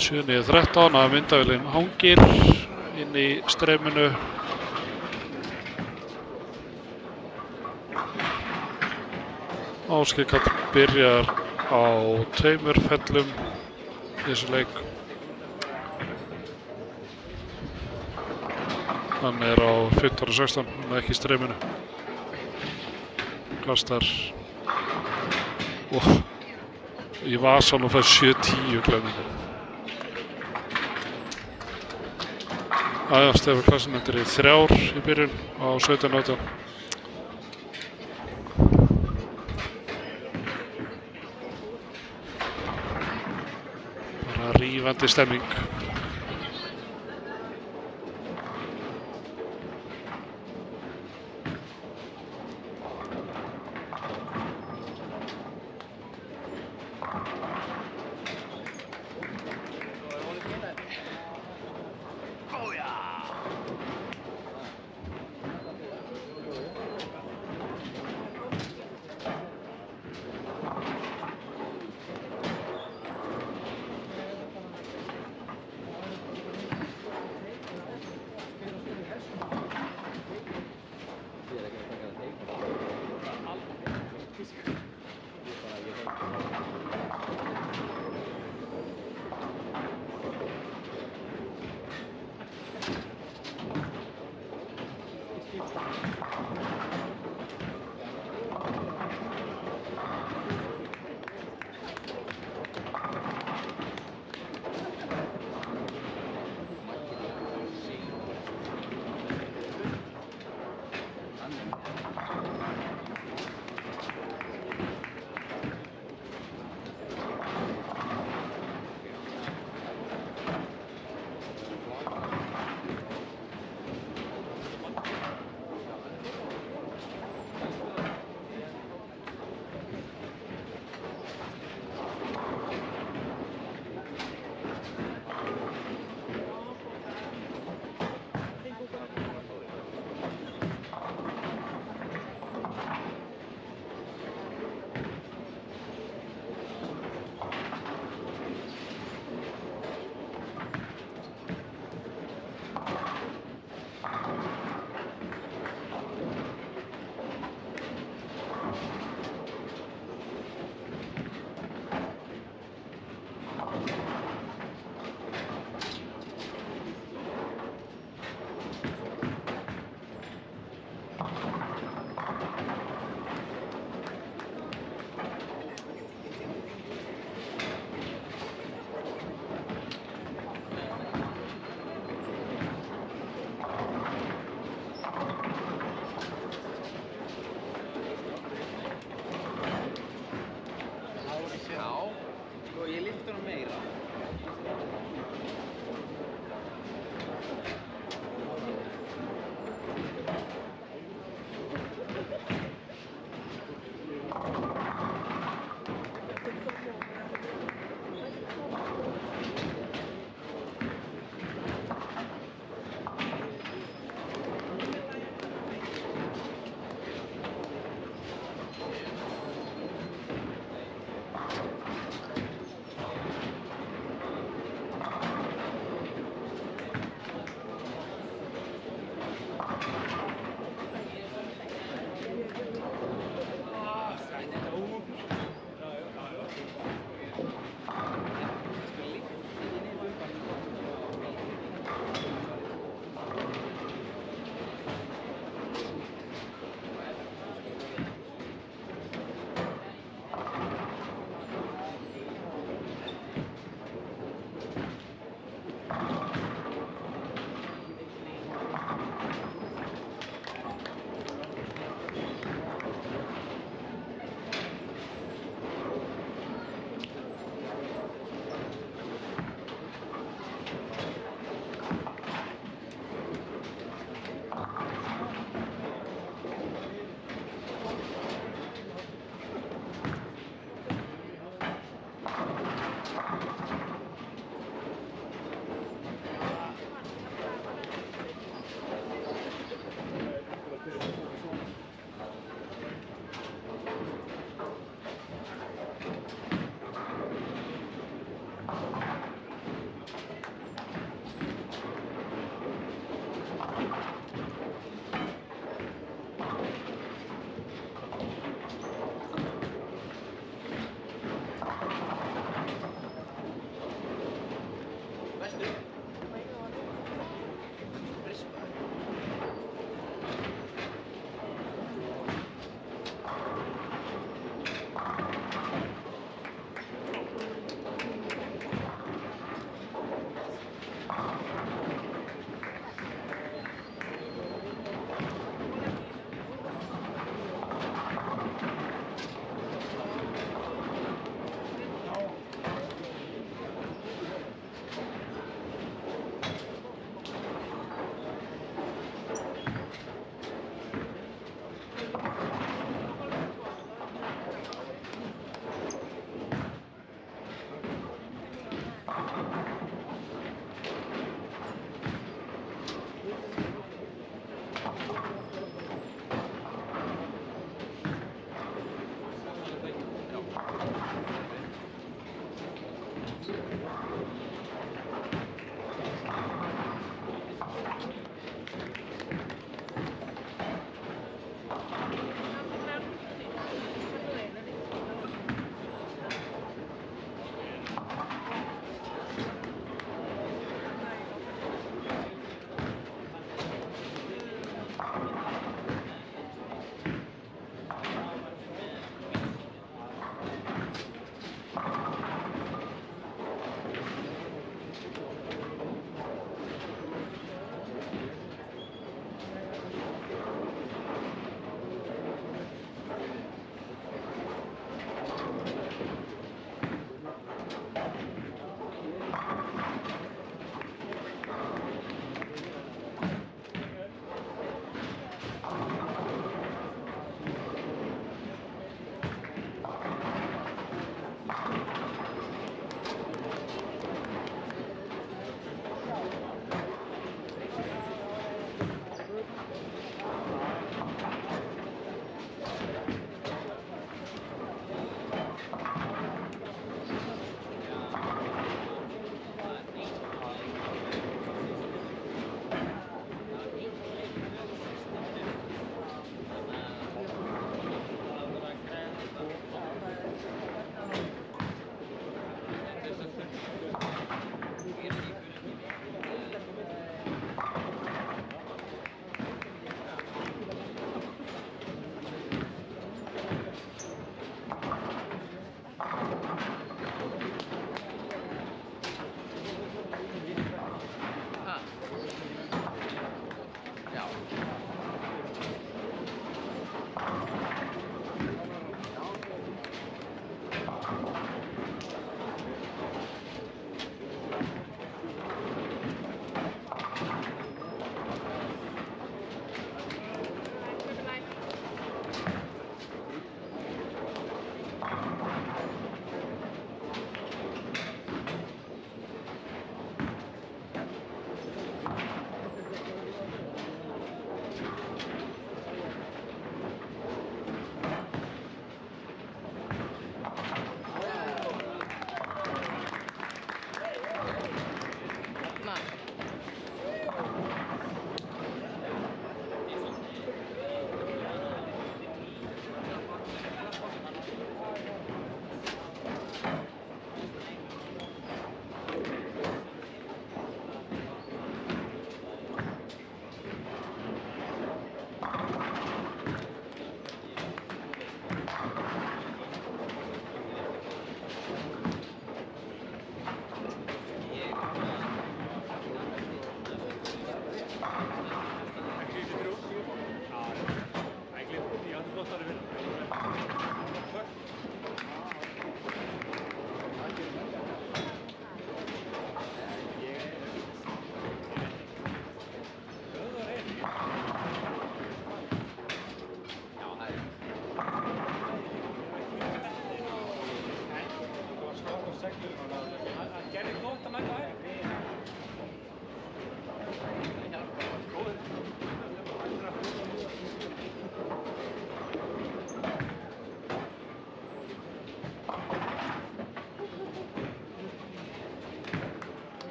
Sjöni er 13, að myndavélinn hangir inn í streyminu. Ásgeir Kall byrjar á 2 fellum í þessu leik. Hann er á 15.16, hann er ekki í streyminu. Kastar í vasan og fær 7-10 glemmingu. Aðja, Stefán Klassen endur í 3 í byrjun á 17.18. Bara rífandi stemming.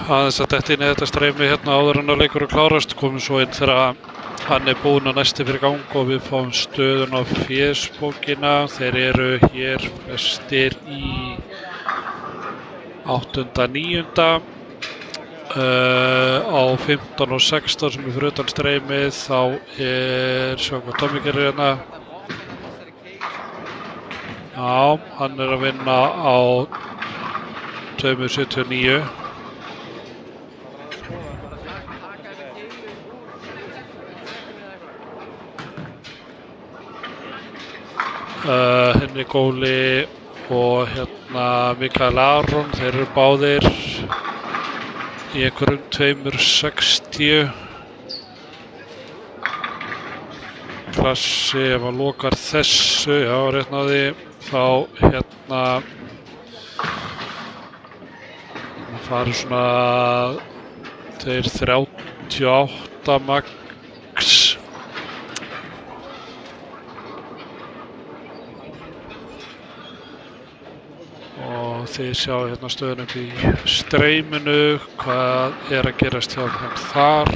Aðeins að detta inn í þetta streymi hérna áður en að leikurinn klárast, komum svo inn þegar hann er búinn og næsti fyrir gang og við fáum stöðun á fésbókina. Þeir eru hér flestir í 8.9. Á 15 og 16 sem er fyrir utan streymið þá er, sjá hvað Tommy gerir hérna. Já, hann er að vinna á 2.79. Henni Góli og hérna Mikael Aron, þeir eru báðir í einhverjum 2.60. Klassi, ef hann lokar þessu, já rétt náði, þá hérna farið svona þeir 38 max. Og þið sjáu hérna stöðun upp í streyminu, hvað er að gerast hjá þeim þar.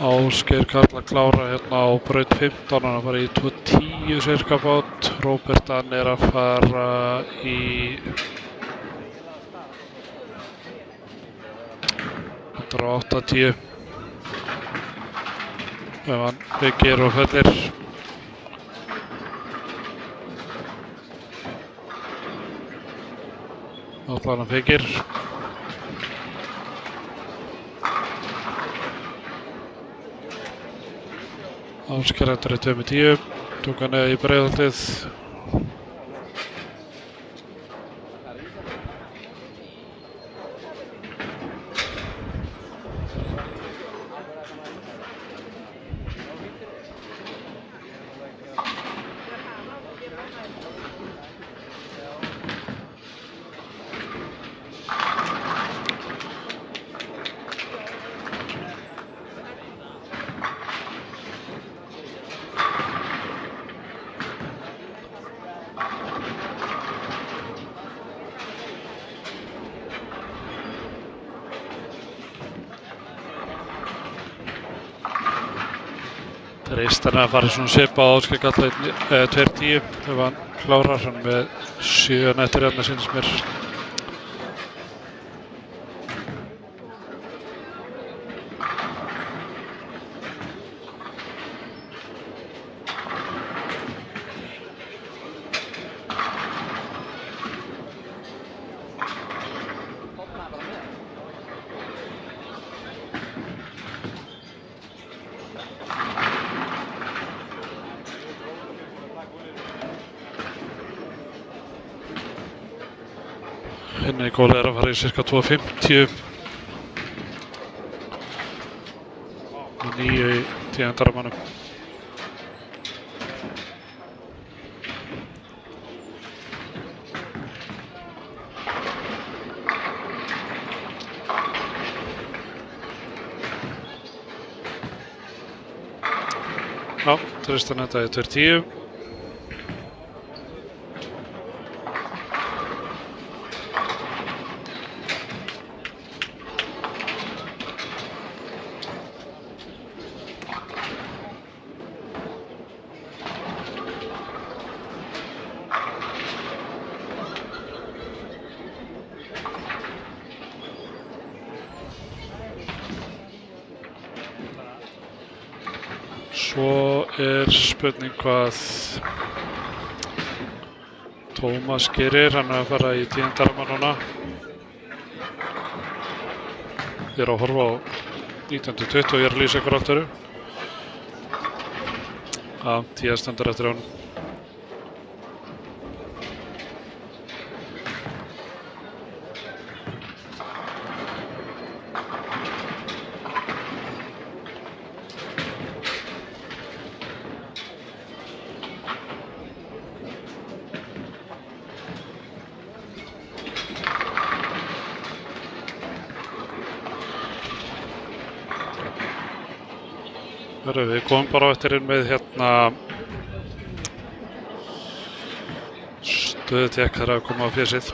Ásgeir Karl að klára hérna á braut 15, hann að fara í 2.10 cirka bát. Róbert hann er að fara í 180 ef hann byggir og fellir. Allan hann byggir. Ásgeir endur í 2.10, tók hann í Breiðholtið. Reistan að fara svona svipað á Ásgeir Karl 2.10 ef hann klárar, hann með 7 nættir hérna sýnist mér. Hinni í góli að fara í cirka 2.50. Og 9 í 10. rammanum. Já, Tristan endaði 2.10. Svo spurning hvað Tómas gerir, hann að fara í 10. ramma núna. Ég að horfa á 1920 og ég að lýsa ykkur aftur. Já, 10 stendur eftir honum. Við komum bara á eftir inn með stöðutekk þar að koma á fésið.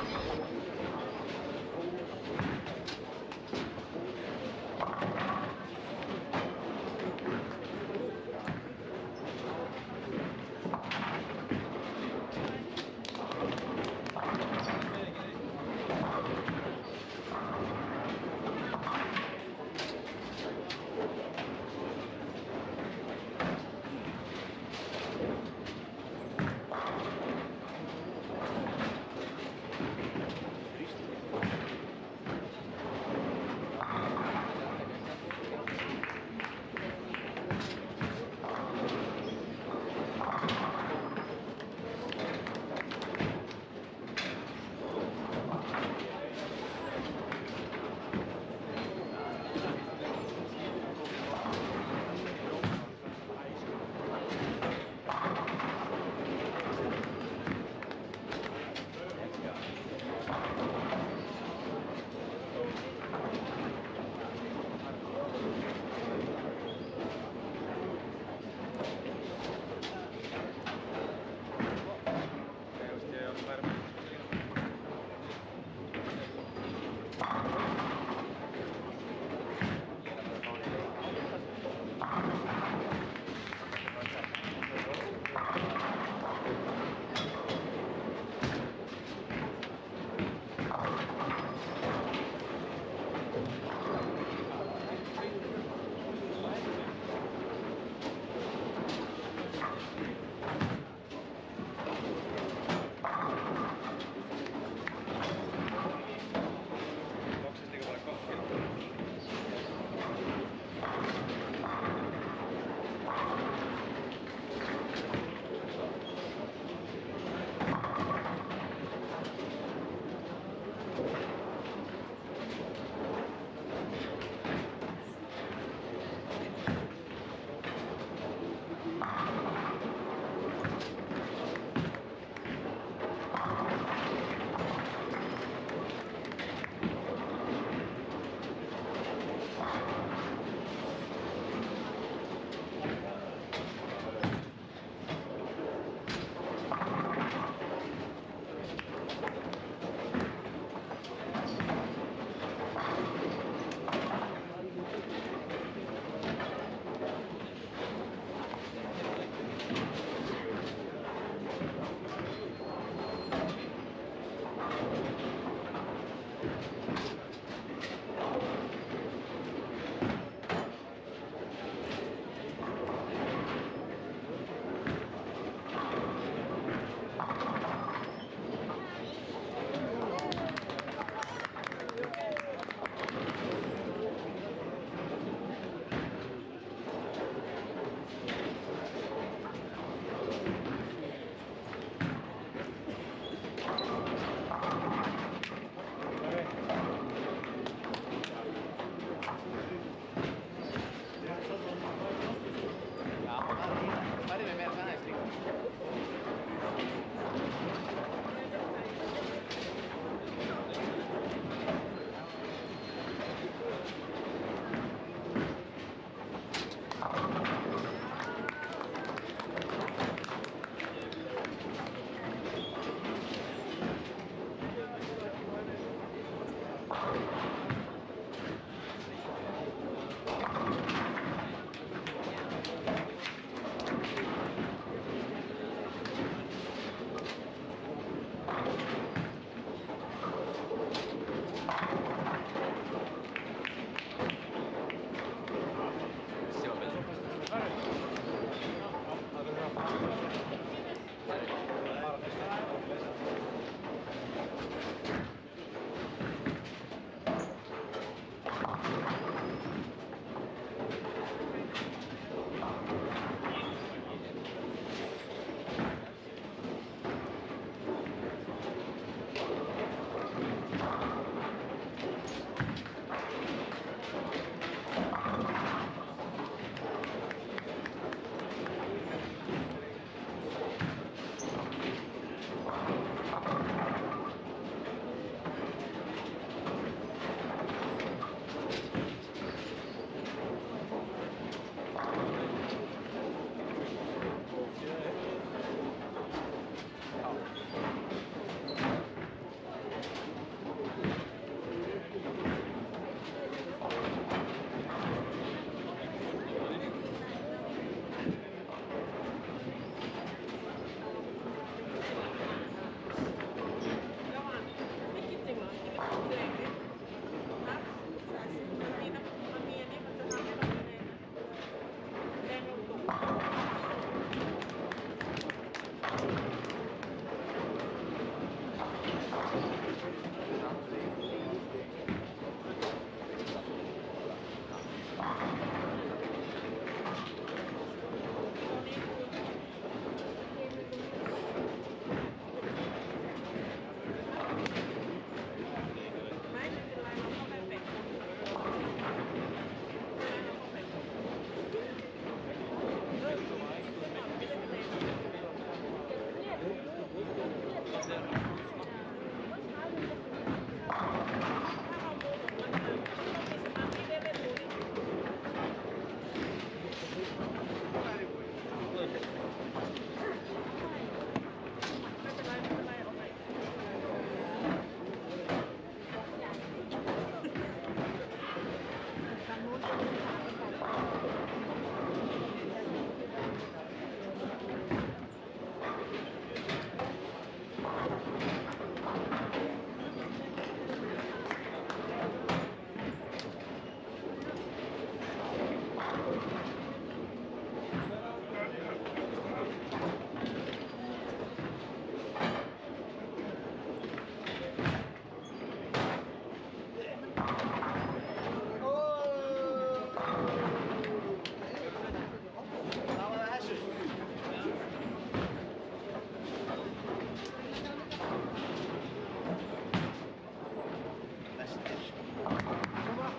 Koma.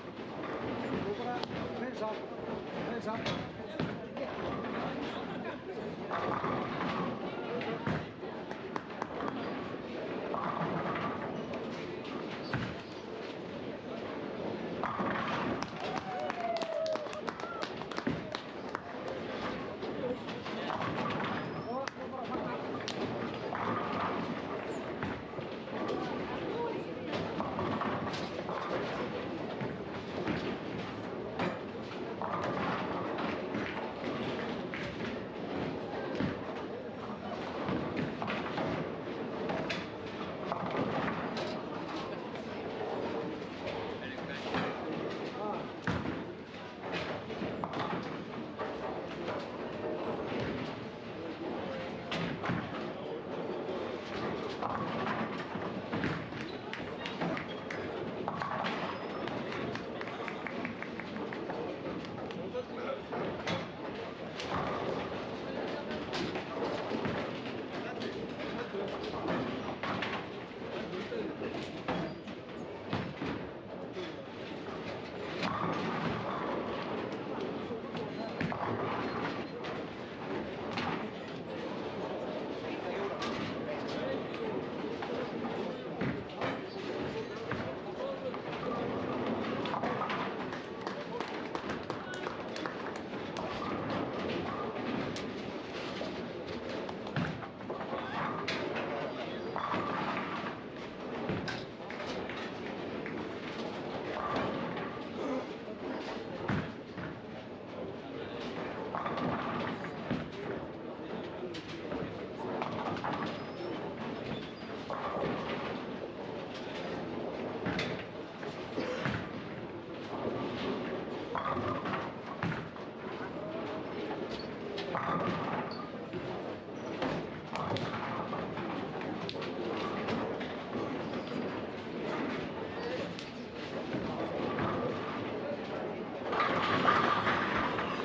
Nú bara hreinsa. Hreinsa.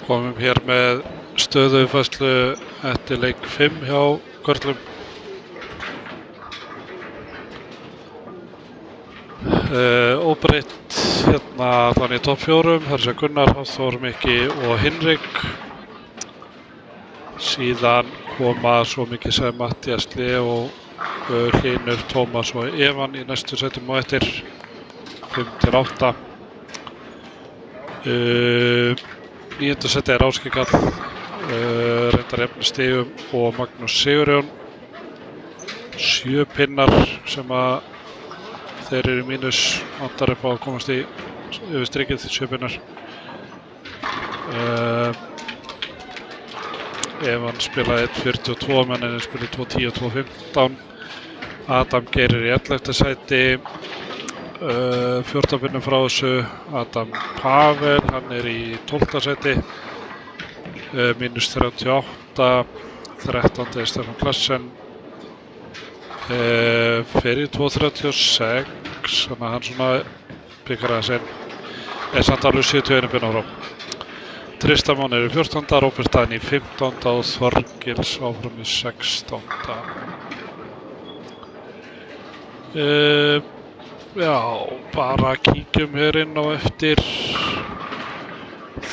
Komum hér með stöðuuppfærslu eftir leik 5 hjá körlum. Óbreytt hérna þannig í topp 4, þar sem Gunnar, Hafþór, Mikki og Hinrik. Síðan koma svo mikið sem Matthías Leo, Hlynur, Tómas og Evan í næstu sætum á eftir 5-8. 9. sæti er Ásgeir Karl, reyndar jafnir stigum, og Magnús Sigurjón. 7 pinnar sem að þeir eru í mínus, vantar upp á að komast í yfir strikið, 7 pinnar. Evan spilaði 1.42, menninni spilaði 2.10 og 2.15. Adam Geir er í 11. sæti, 14 pinnum frá þessu. Adam Pavel, hann er í 12. sæti, mínus 38. 13. er Stefán Klassen, fer í 2.36, þannig að hann svona byggar aðeins inn, er samt alveg 71 pinna frá. Tristan Máni er í 14. Róbert Dagný í 15. og Þorgils áfram í 16. Já, bara kíkjum hér inn á eftir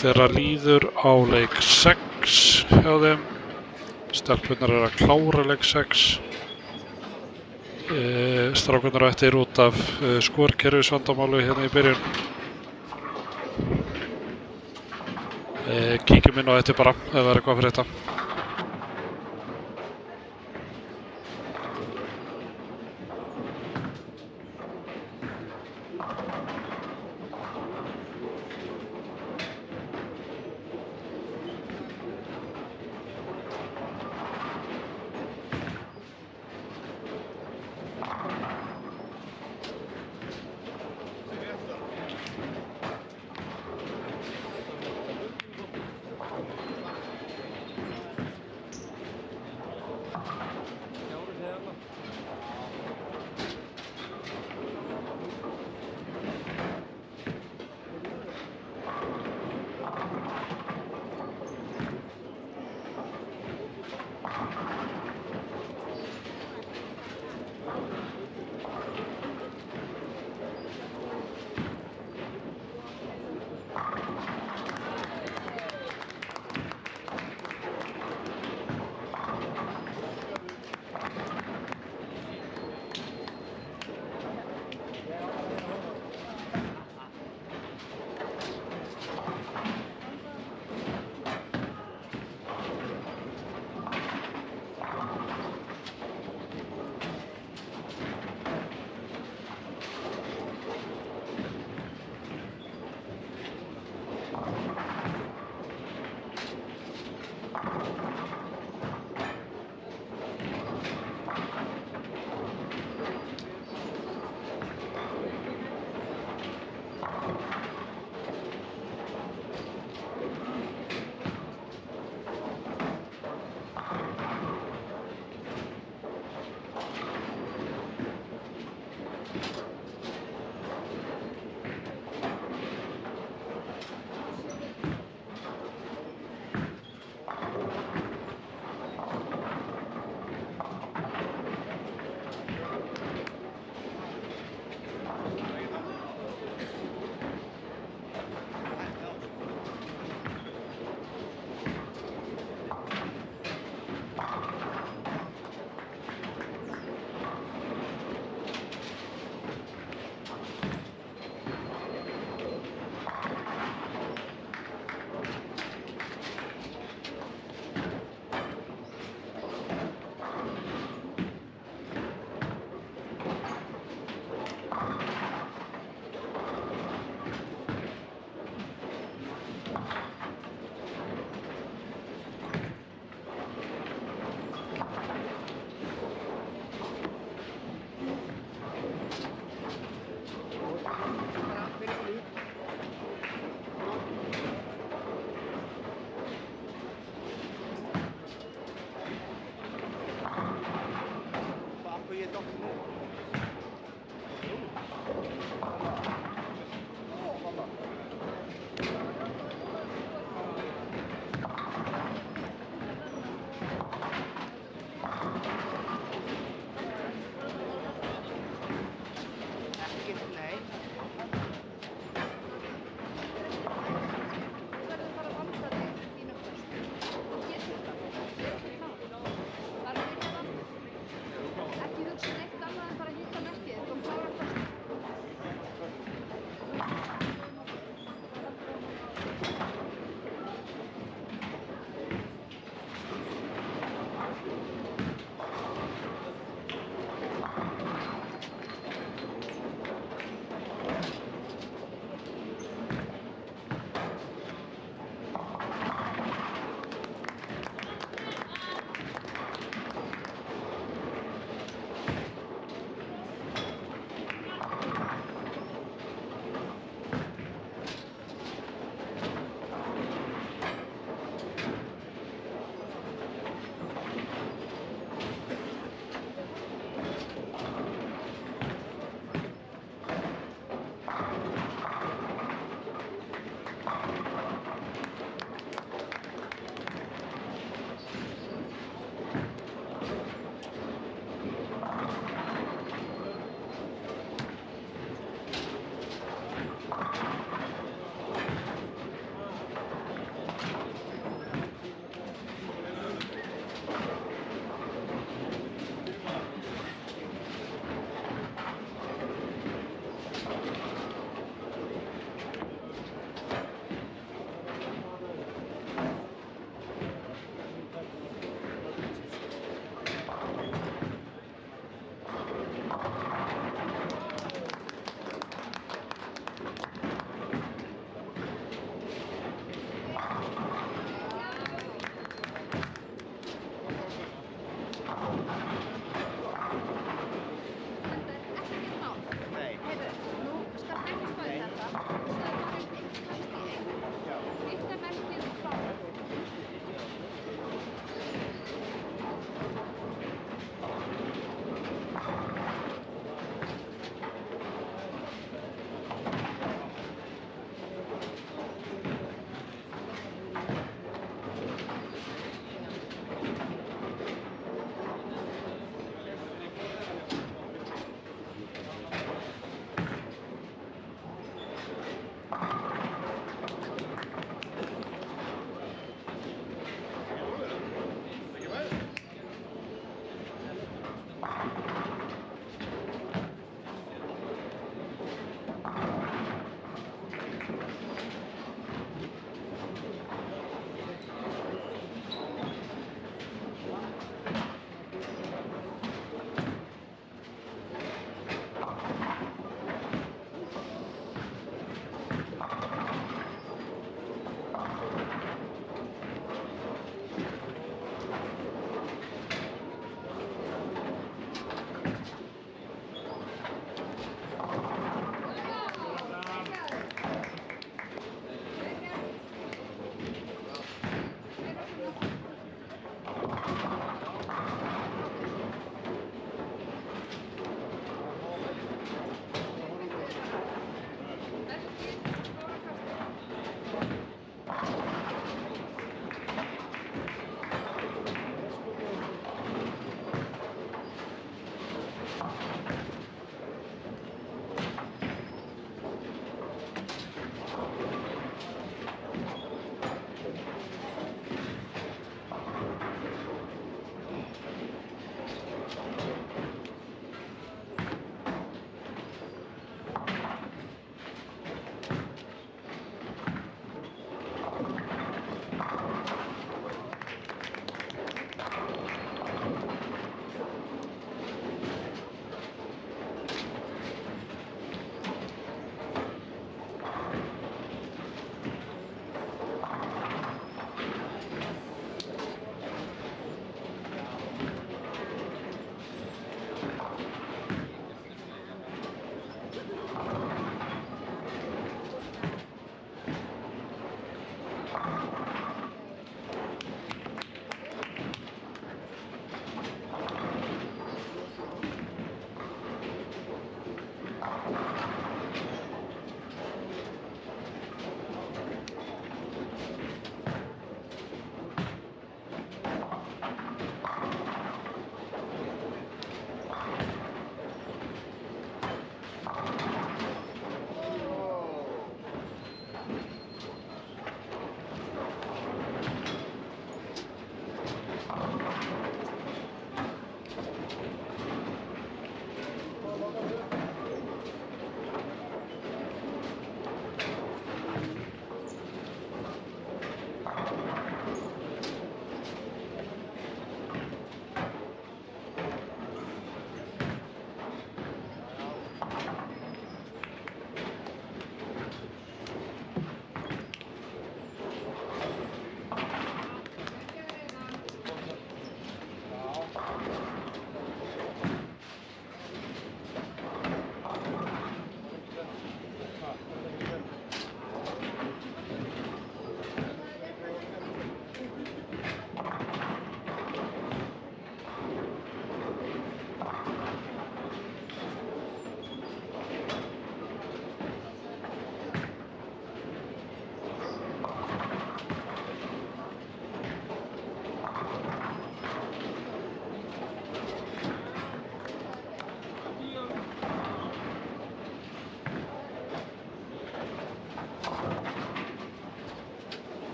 þegar líður á leik 6 hjá þeim. Stelpurnar er að klára leik 6. Strákurnar á eftir út af skorkerfisvandamáli hérna í byrjun. Kíkjum inn á eftir bara ef það er eitthvað fyrir þetta.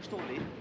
står litt.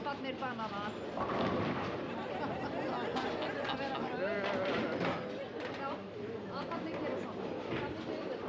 Afarnir banana. Já, afarnir gera svona. Hvað myndið þið vilja?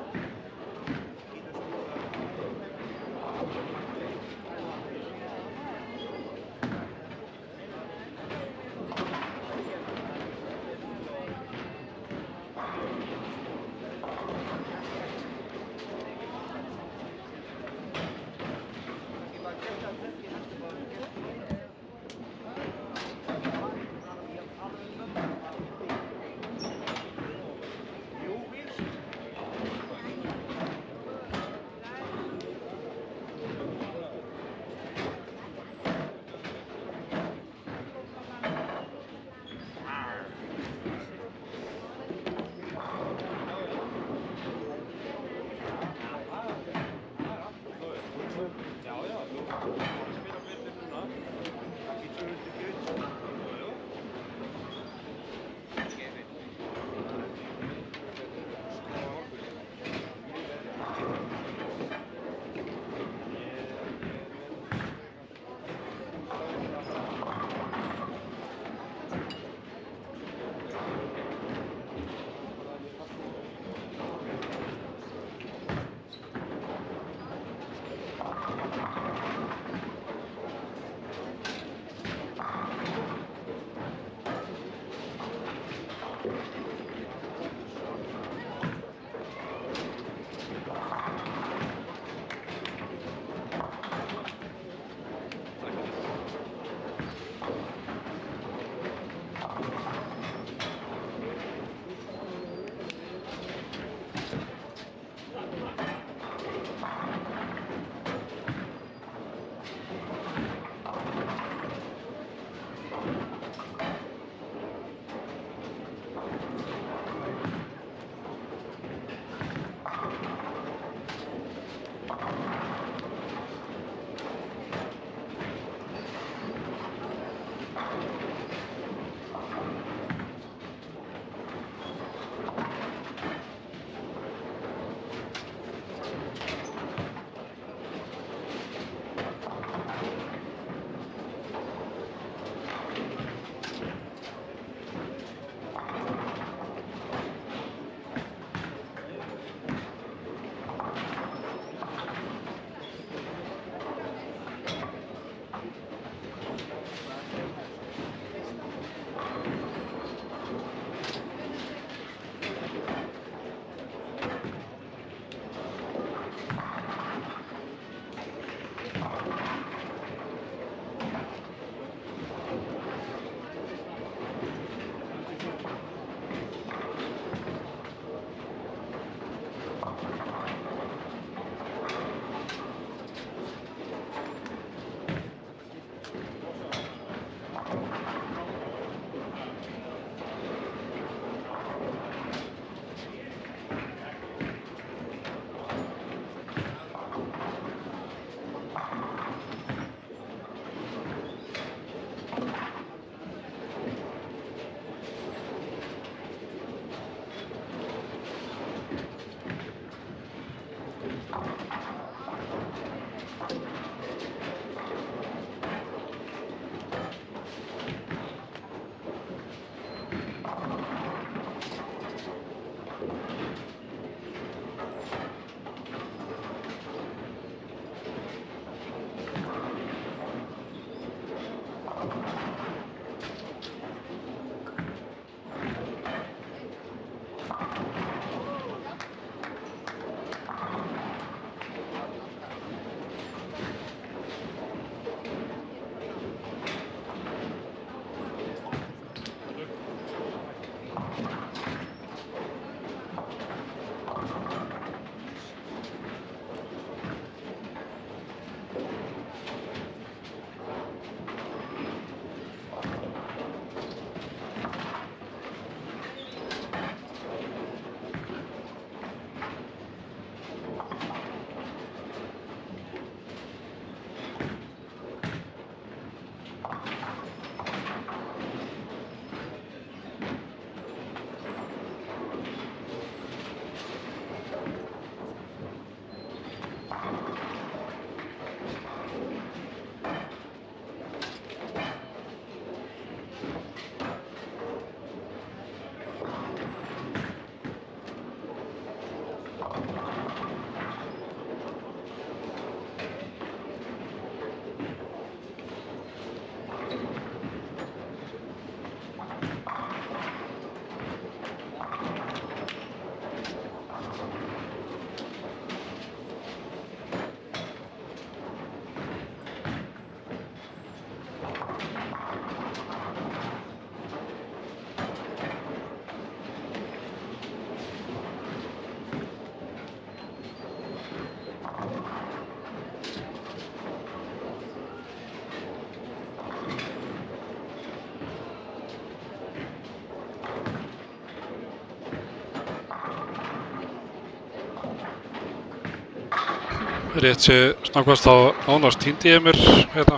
rétt sé snakvast þá nánast týndi ég mér hérna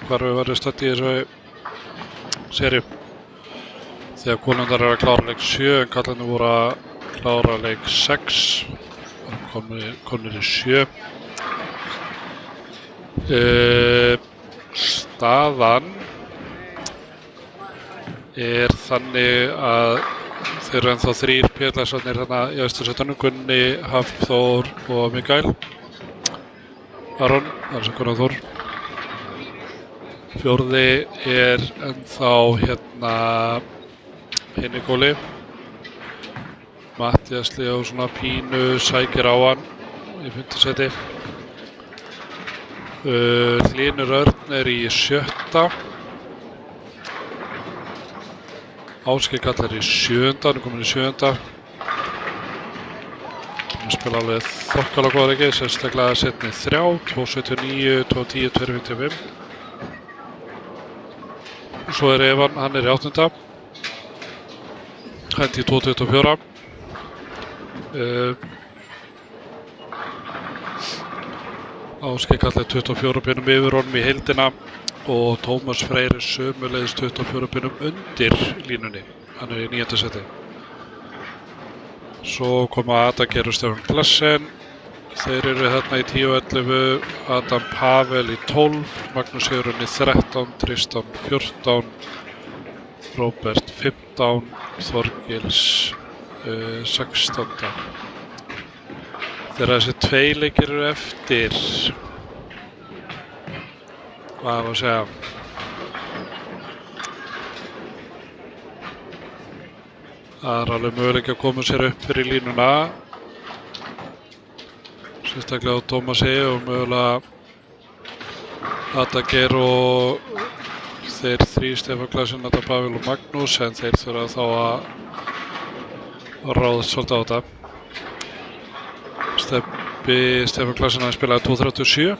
hvar við verðum stödd í þessu seríu. Þegar konundar eru að klára leik 7 en kallarnir voru að klára leik 6 og komnir í 7. Staðan er þannig að þeir eru ennþá 3 PLS-arnir hérna í Östursætunum, Gunni, Hafþór og Mikael Aron, það er sem Gunnar Þór. 4. er ennþá hérna Hinni Góli. Mattias Leó svona pínu sækir á hann í 5. sæti. Hlynur Örn er í 7. Ásgeir Karl er í 7. Hann er komin í 7. Hann spila alveg þokkalega góða leiki, sérstaklega setni 3, 2.79, 2.10, 2.55. Svo er Evan, hann er í 8. Hendi í 2.24. Ásgeir Karl er 24 pinnum yfir honum í heildina og Tómas Freyr er sömuleiðis 24 pinnum undir línunni. Hann er í 9. sæti. Svo koma Adager og Stefán Klassen. Þeir eru hérna í 10 og 11. Adam Pavel í 12, Magnús Sigurðun í 13, Tristan 14, Róbert 15, Þorgils 16. Þegar þessi 2 leikir eru eftir, hvað var að segja, það er alveg möguleiki að koma sér upp fyrir línuna, sérstaklega á Tómasi og mögulega Adager og þeir 3 Stefán Klassen, Adam Pavel og Magnús, en þeir þurfa þá að ráðast svolítið á þetta. Stefán Klassen aðeins spilaði 2.37,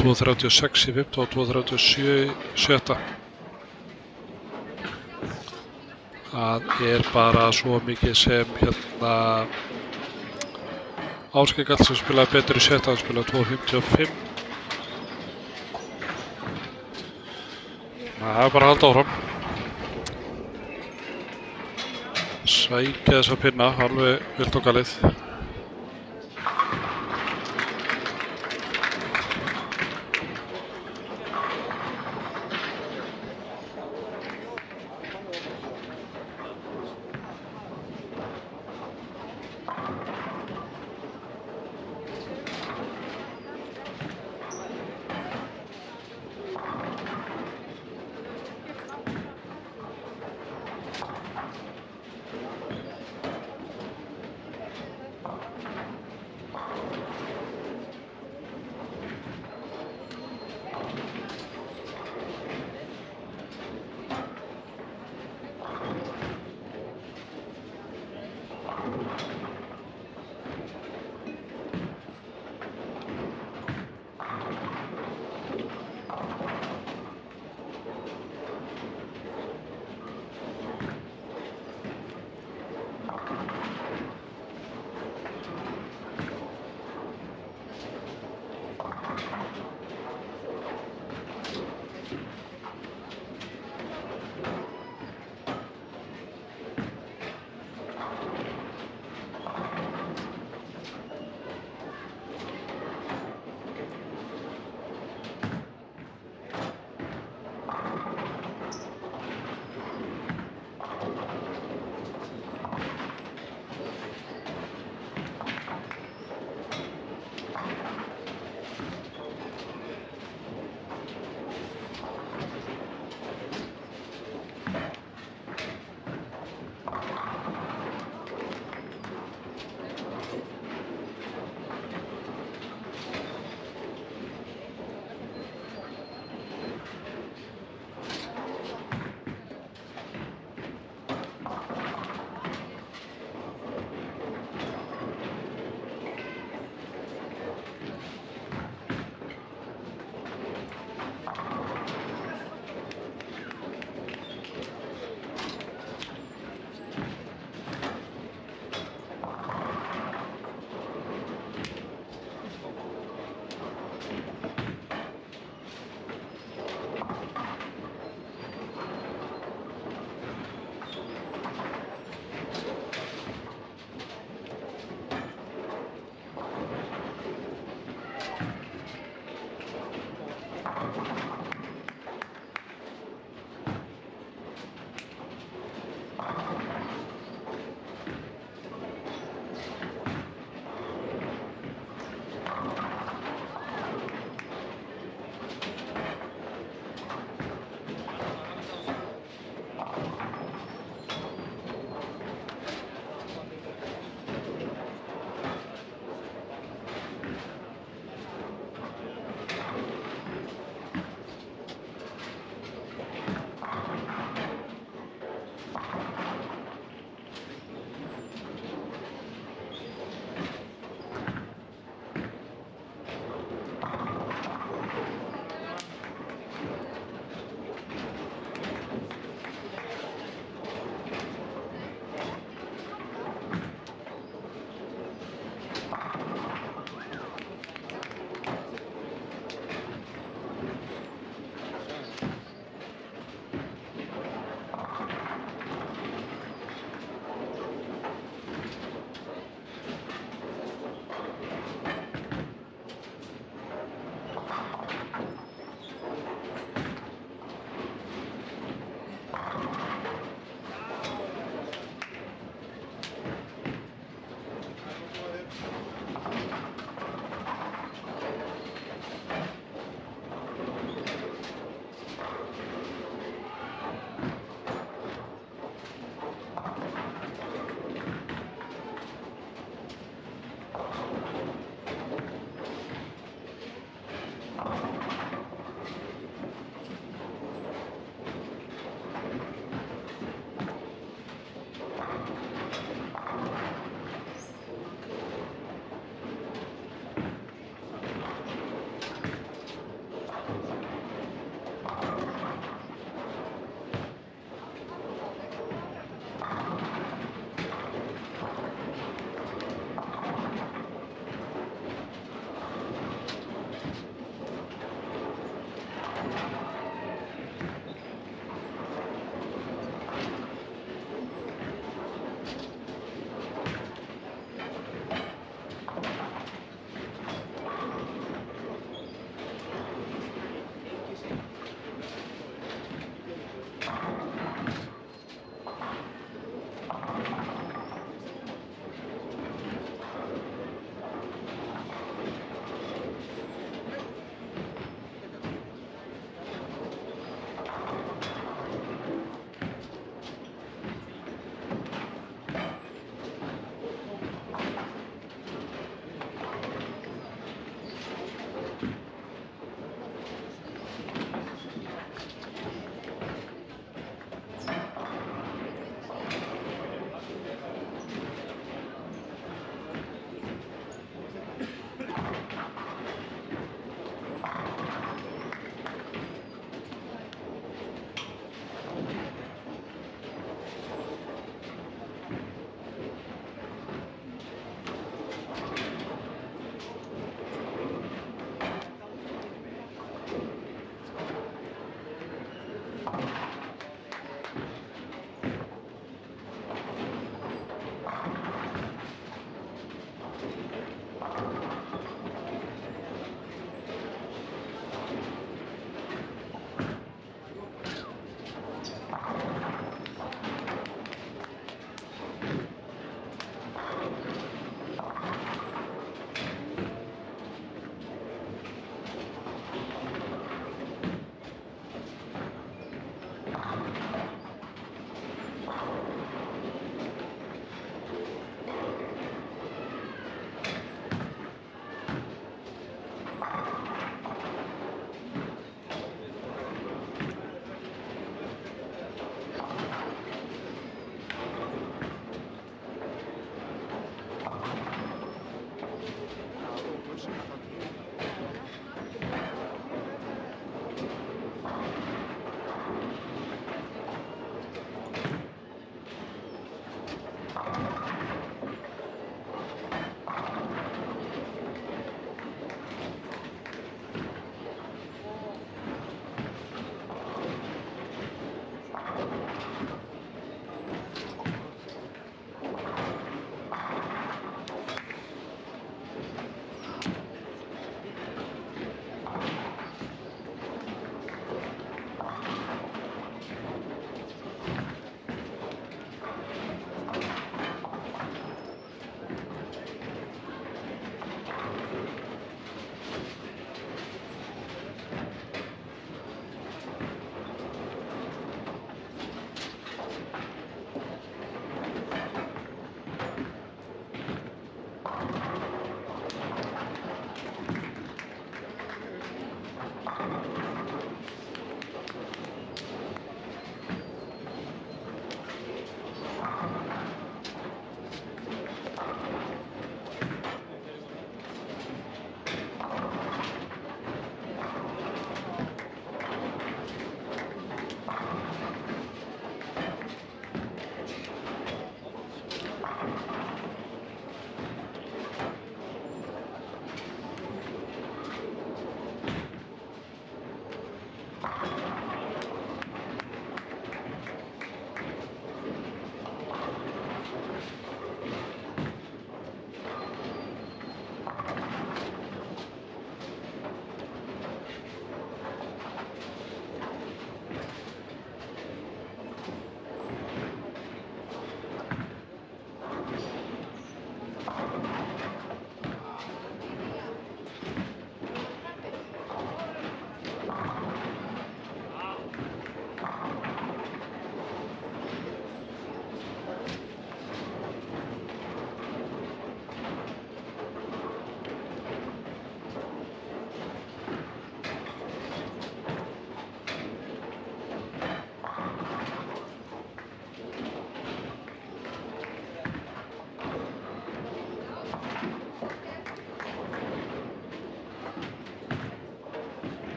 2.36 í 5. og 2.37 í 7. Það er bara svo mikið sem hérna Ásgeir Karl sem spilaði betur í 7. hann spilaði 2.55. Það er bara að halda áfram. Sækja þessa pinna, alveg vilt og galið.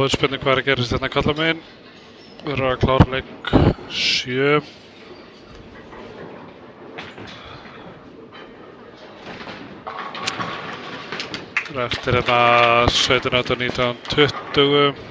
Spurning hvað er að gerast hérna kalla megin. Við erum að klára leik 7. Eftir hérna 17, 18, 19, 20.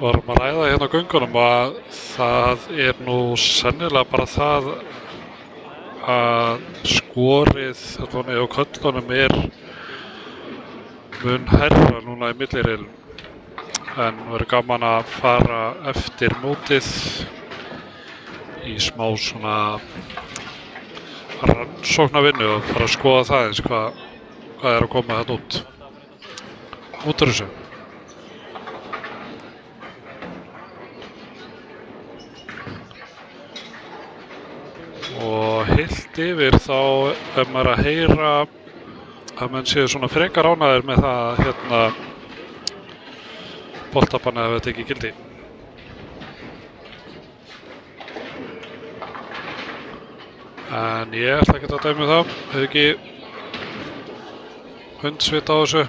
Varum að ræða hérna á göngunum að það er nú sennilega bara það að skorið allavega á köllunum er mun hærra núna í milliriðlum, en verður gaman að fara eftir mótið í smá svona rannsóknarvinnu og fara að skoða það eins hvað er að koma þetta út úr þessu. Og heilt yfir þá ef maður að heyra að menn séu svona frekar ánægðir með það að hérna boltabanni hafi tekið gildi. En ég ætla ekki að dæmi það, hefur ekki hundsvit á þessu.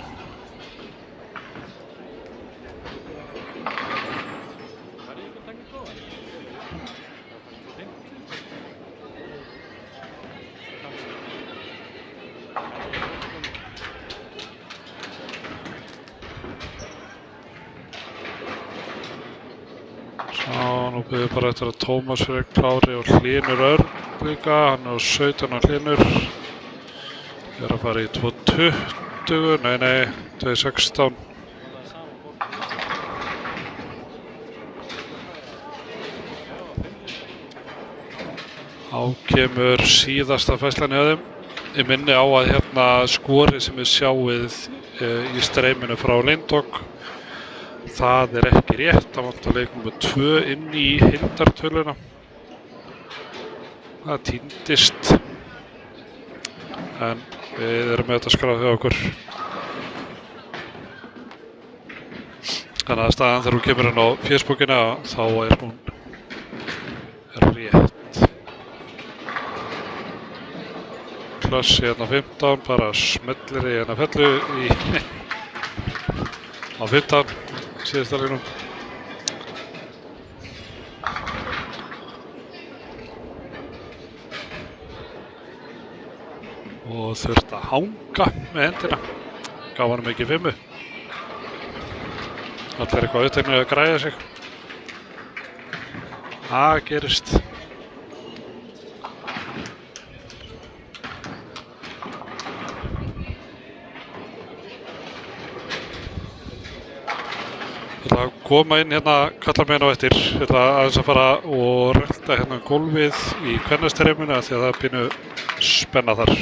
Nú byrjum við bara eftir að Tómas fyrir klári og Hlynur Örn líka, hann er á 17 og Hlynur. Ég er að fara í 2.20, nei, 2.16. Þá kemur síðasta fæslan hjá þeim. Ég minni á að hérna skorið sem við sjáið í streyminu frá Lindok, það er ekki rétt, það vantar leik nr. 2 inn í heildartöluna. Það týndist, en við erum með þetta skráð hjá okkur. Þannig að staðan þegar hún kemur inn á Facebookina, þá er hún rétt. Klassi hérna 15, bara smellir í hérna fellu á 15. Síðasta leiknum. Og þurfti að hanga með hendina. Gaf hann ekki 5. Allir eitthvað uppteknir að græða sig. Það gerist. Ég ætla að koma inn hérna kallar meginn á eftir. Ég ætla aðeins að fara og rölda hérna gólfið í kvennastreyminu af því að það er pínu spenna þar.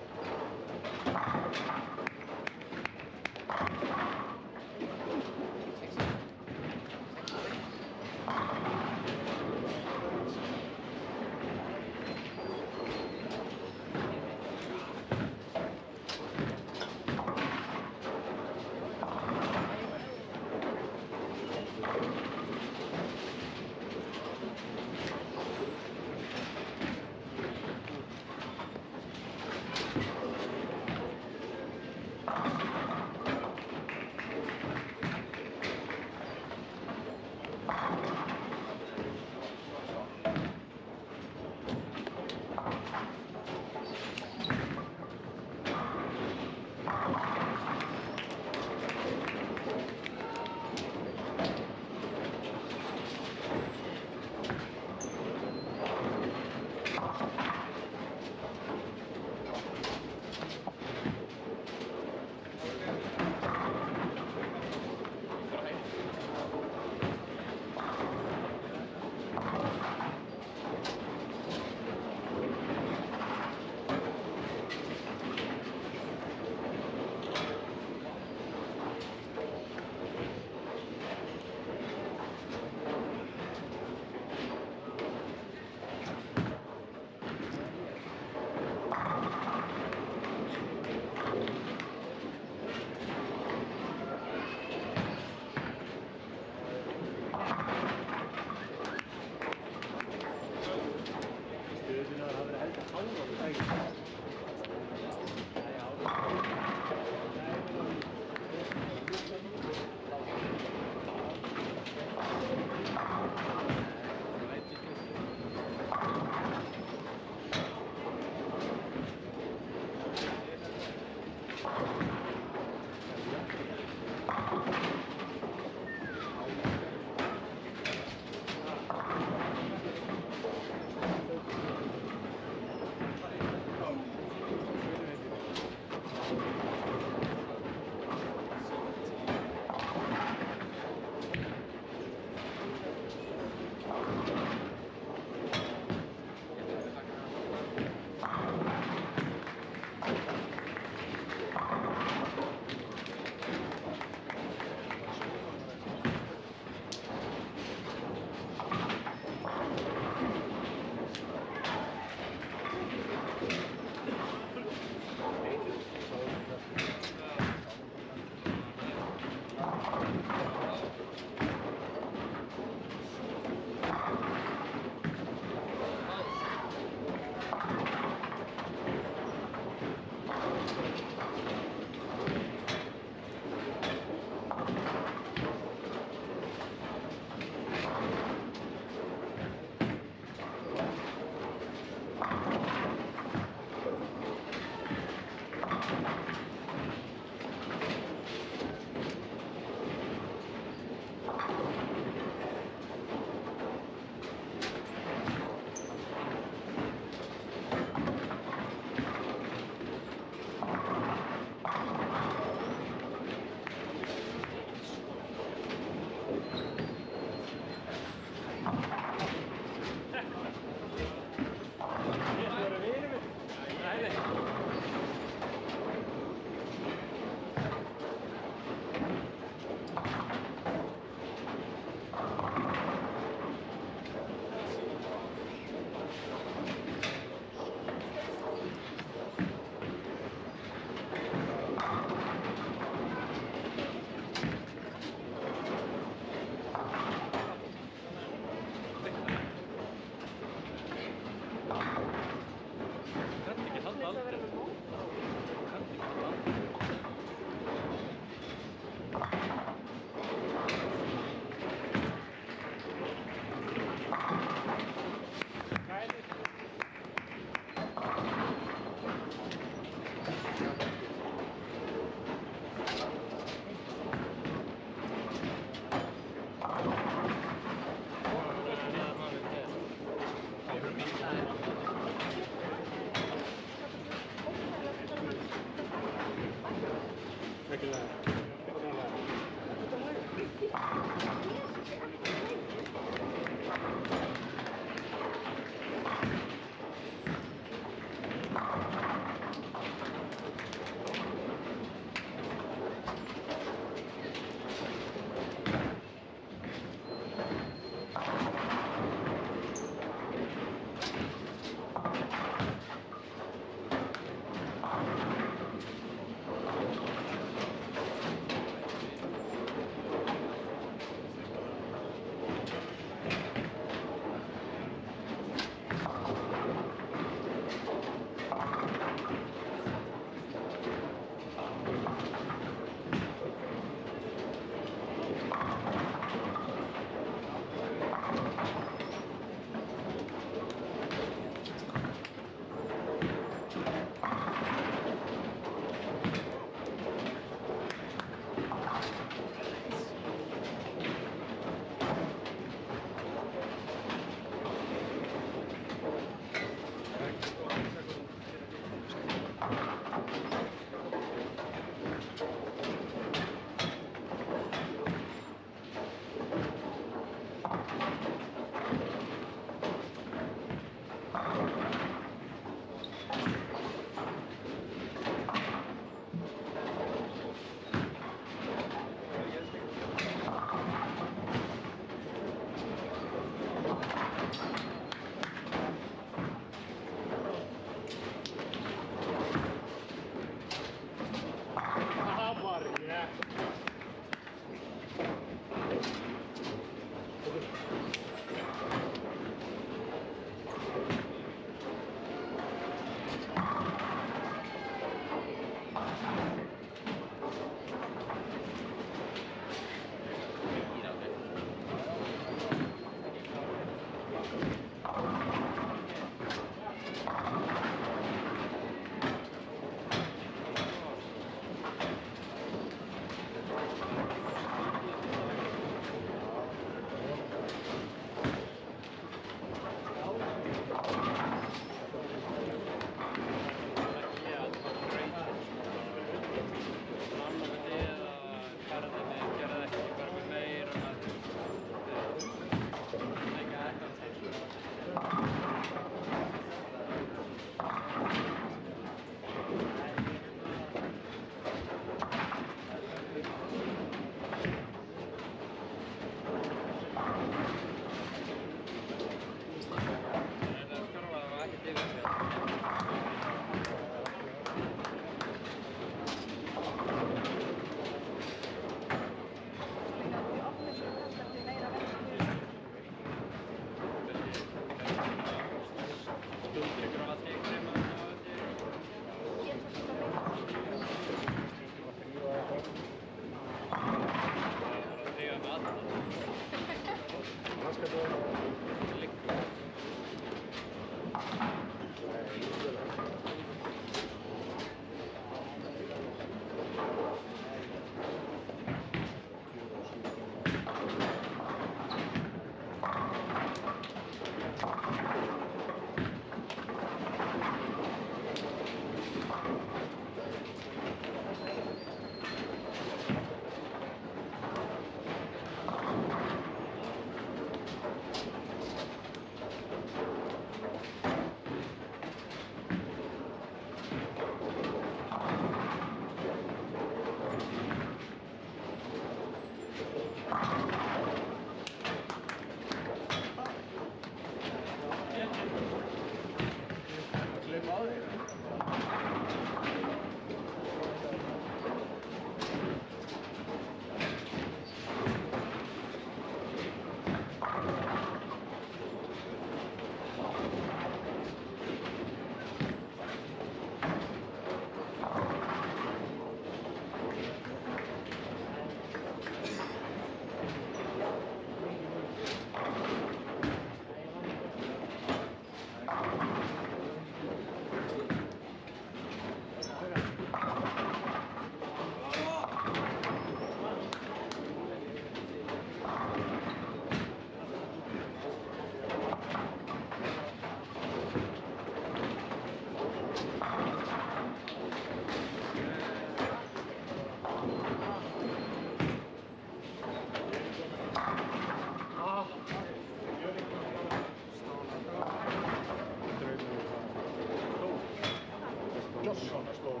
Svona stór.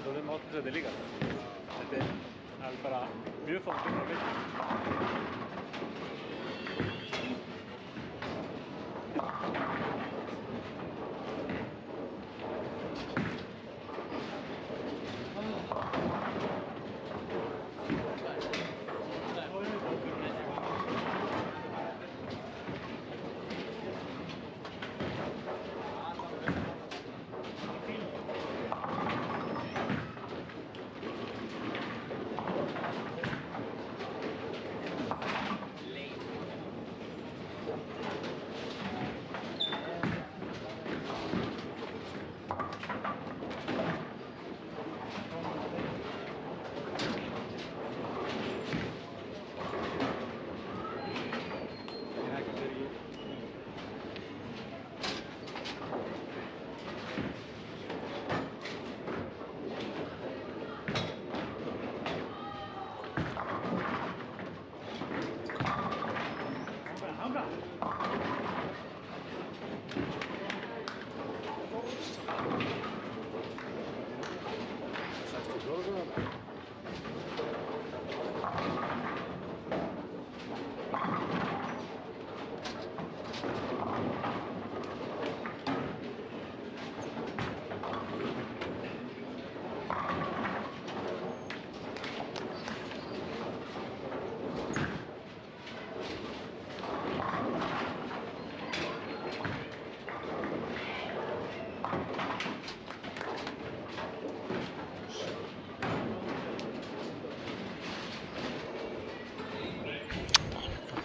og við mátum þetta líka. Þetta er alveg bara mjög fólk að vinna.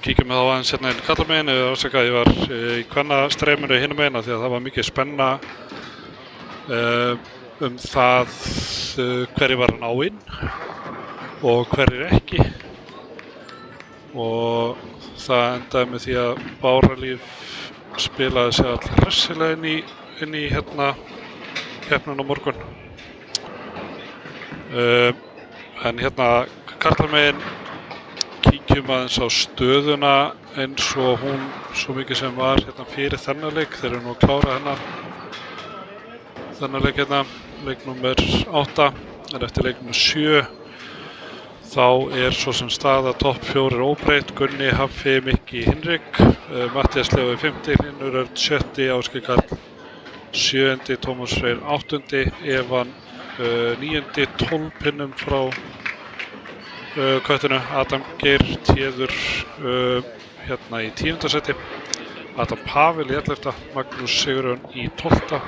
kíkjum við þá aðeins hérna inn kallamegin, ásaka ég var í kvennastreyminu hinum megin af því að það var mikið spenna það hverjir var að ná inn og hverjir ekki og það endaði með því að Báralíf spilaði sig all hressilega inn í hérna keppnina á morgun. En hérna karlamegin kíkjum aðeins á stöðuna eins og hún svo mikið sem var hérna fyrir þennan leik. Þeir eru nú að klára þennan leik hérna, leik nummer 8, en eftir leik nummer 7 þá er svo sem staða topp 4 óbreytt. Gunni, Haffi, Mikki, Hinrik, Matthías Leó 5, Hlynur Örn 7, Ásgeir Karl 7, Tómas Freyr 8, Evan 9, 12 pinnum frá köttinu, Adam Geir Téður hérna í 10. seti, Adam Pavel í 11, Magnús Sigurjón í 12,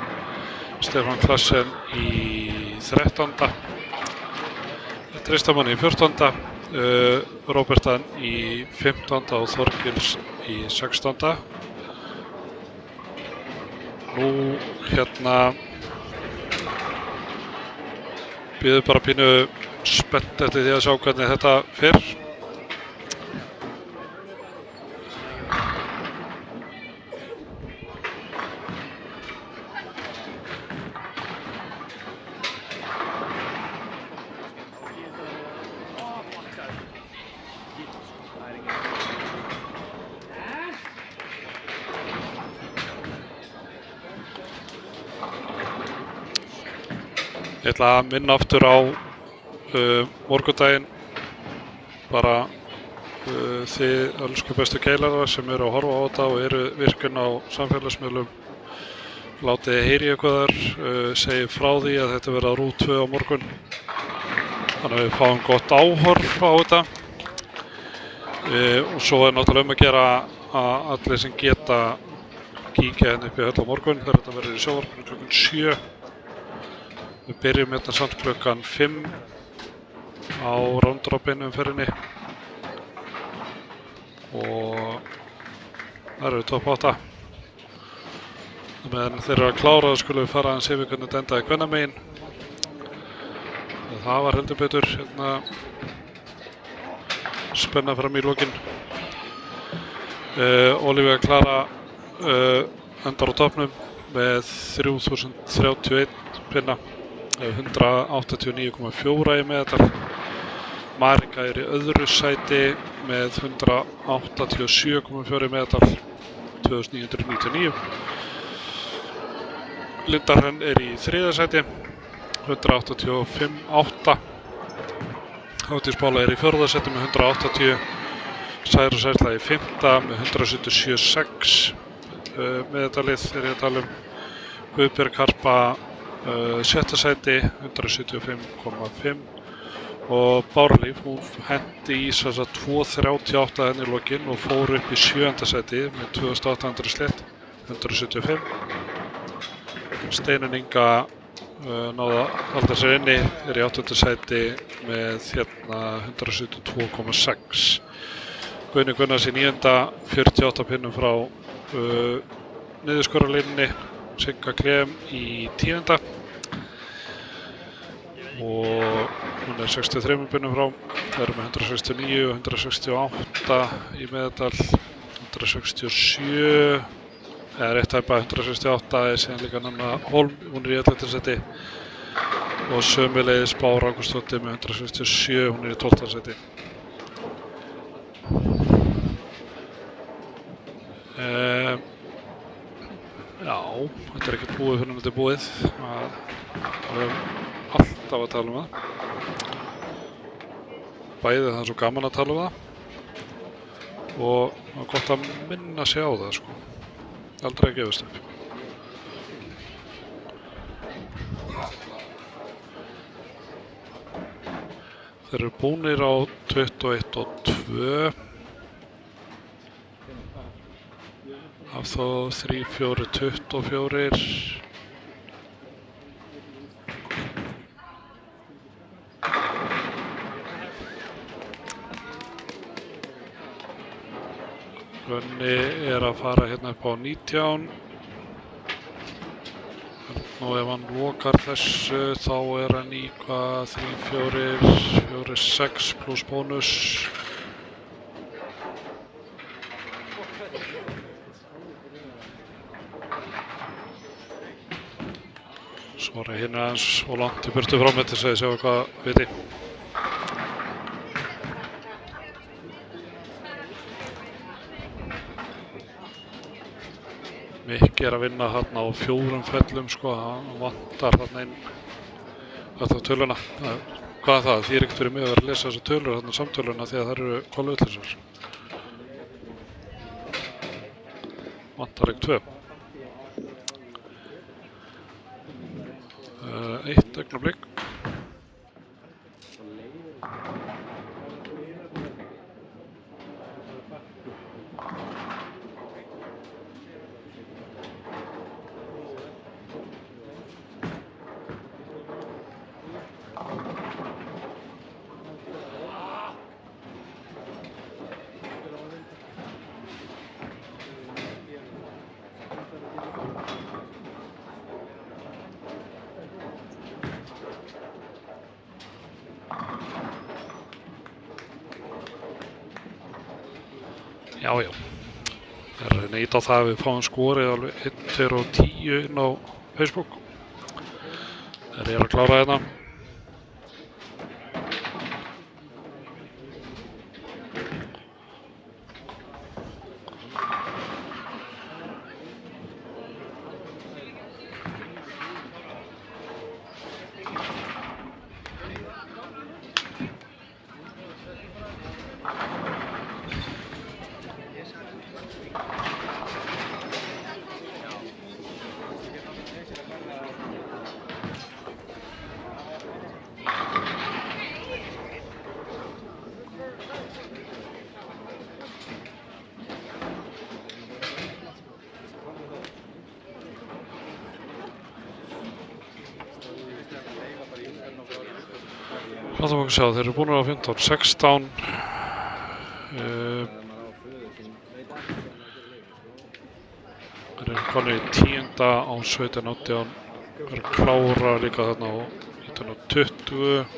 Stefán Klassen í 13, Tristamann í 14, Róbertan í 15 og Þorgils í 16. Nú hérna bíðum bara pínu spennt eftir því að sjá hvernig þetta fer. Ég ætla að minna aftur á morgundaginn, bara þið elsku bestu keilarar sem eru að horfa á þetta og eru virkin á samfélagsmiðlum, látið heyri eitthvað þar, segið frá því að þetta verða RÚV 2 á morgun, þannig að við fáum gott áhorf á þetta. Og svo er náttúrulega að gera að allir sem geta kíkja hérna upp í höll á morgun þegar þetta verður í sjónvarpinu klukkan 7. Við byrjum hérna samt klukkan 5 á round-robin umferðinni og það eru topp 8. Meðan þeir eru að klára skulum við fara aðeins yfir hvernig þetta endaði kvennamegin. Það var heldur betur hérna spenna fram í lokin. Olivia Klara endar á toppnum með 3031 pinna. 189,4 í meðal. Marika er í öðru sæti með 187,4 í meðal, 2999. Linda Hrönn er í þriðja sæti, 185,8. Hafdís Pála er í fjórða sæti með 180. Særa Særsla í 5. með 177,6. Meðalið er ég að tala um. Guðbjörg Harpa 7. sæti, 175,5 og Báralíf, hún hendi í 2.38 henni í lokin og fór upp í 7. sæti með 2800 slétt, 175. Steinunn Inga náði að halda sér inni, er í 8. sæti með hérna 172,6. Guðni Gunnars í 9. 48 pinnum frá niðurskorarlínunni. Sigga Krem í 10. og hún er 63 pinnum frá. Það eru með 169 og 168 í meðal, 167 eða rétt tæpa 168 er síðan líka Nanna Hólm, hún er í 11. sæti og sömuleiðis Bára Ágústsdóttir með 167, hún er í 12. sæti. Já, þetta er ekkert búið fyrir þetta er búið. Það er alltaf að tala um það. Bæði það er svo gaman að tala um það og það er gott að minna sig á það sko. Aldrei að gefast upp. Þeir eru búnir á 21 og 2. Af þá 3, 4, 24. Rönni er að fara hérna upp á 19. Og ef hann lokar þessu þá er hann í hvað 3, 4, 4, 6 pluss bónus. Svo er hinn aðeins og langt í burtu frá mig til að sjá hvað viti. Mikki er að vinna þarna á 4 fellum sko, hann vantar þarna inn þetta töluna. Hvað er það? Því ekkert fyrir mig að vera að lesa þessu tölur þarna samtöluna því að það eru kolvitlausar. Vantar ekki 2. 1 augnablik. Já. Það er að neyta á það að við fáum skorið alveg 1, 2 og 10 inn á Facebook. Það er að klára hérna. Látum okkur sjá, þeir eru búin á 15, 16. Þeir eru konið í 10. á 17, 18. Þeir eru klára líka þarna á 19 og 20.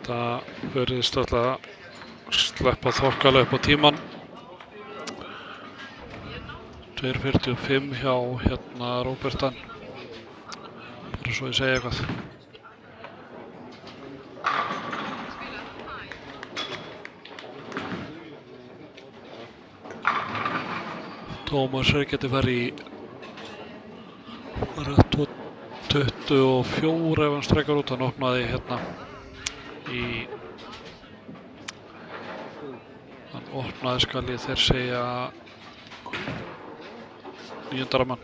Þetta virðist alltaf að sleppa þokkalega upp á tíman. 2:45 hjá hérna Róbertan. Bara svo ég segja eitthvað. Tómas geti farið í 24 ef hann strekkar út. Hann opnaði hérna hann opnaði skal ég þeir segja 9. rammann.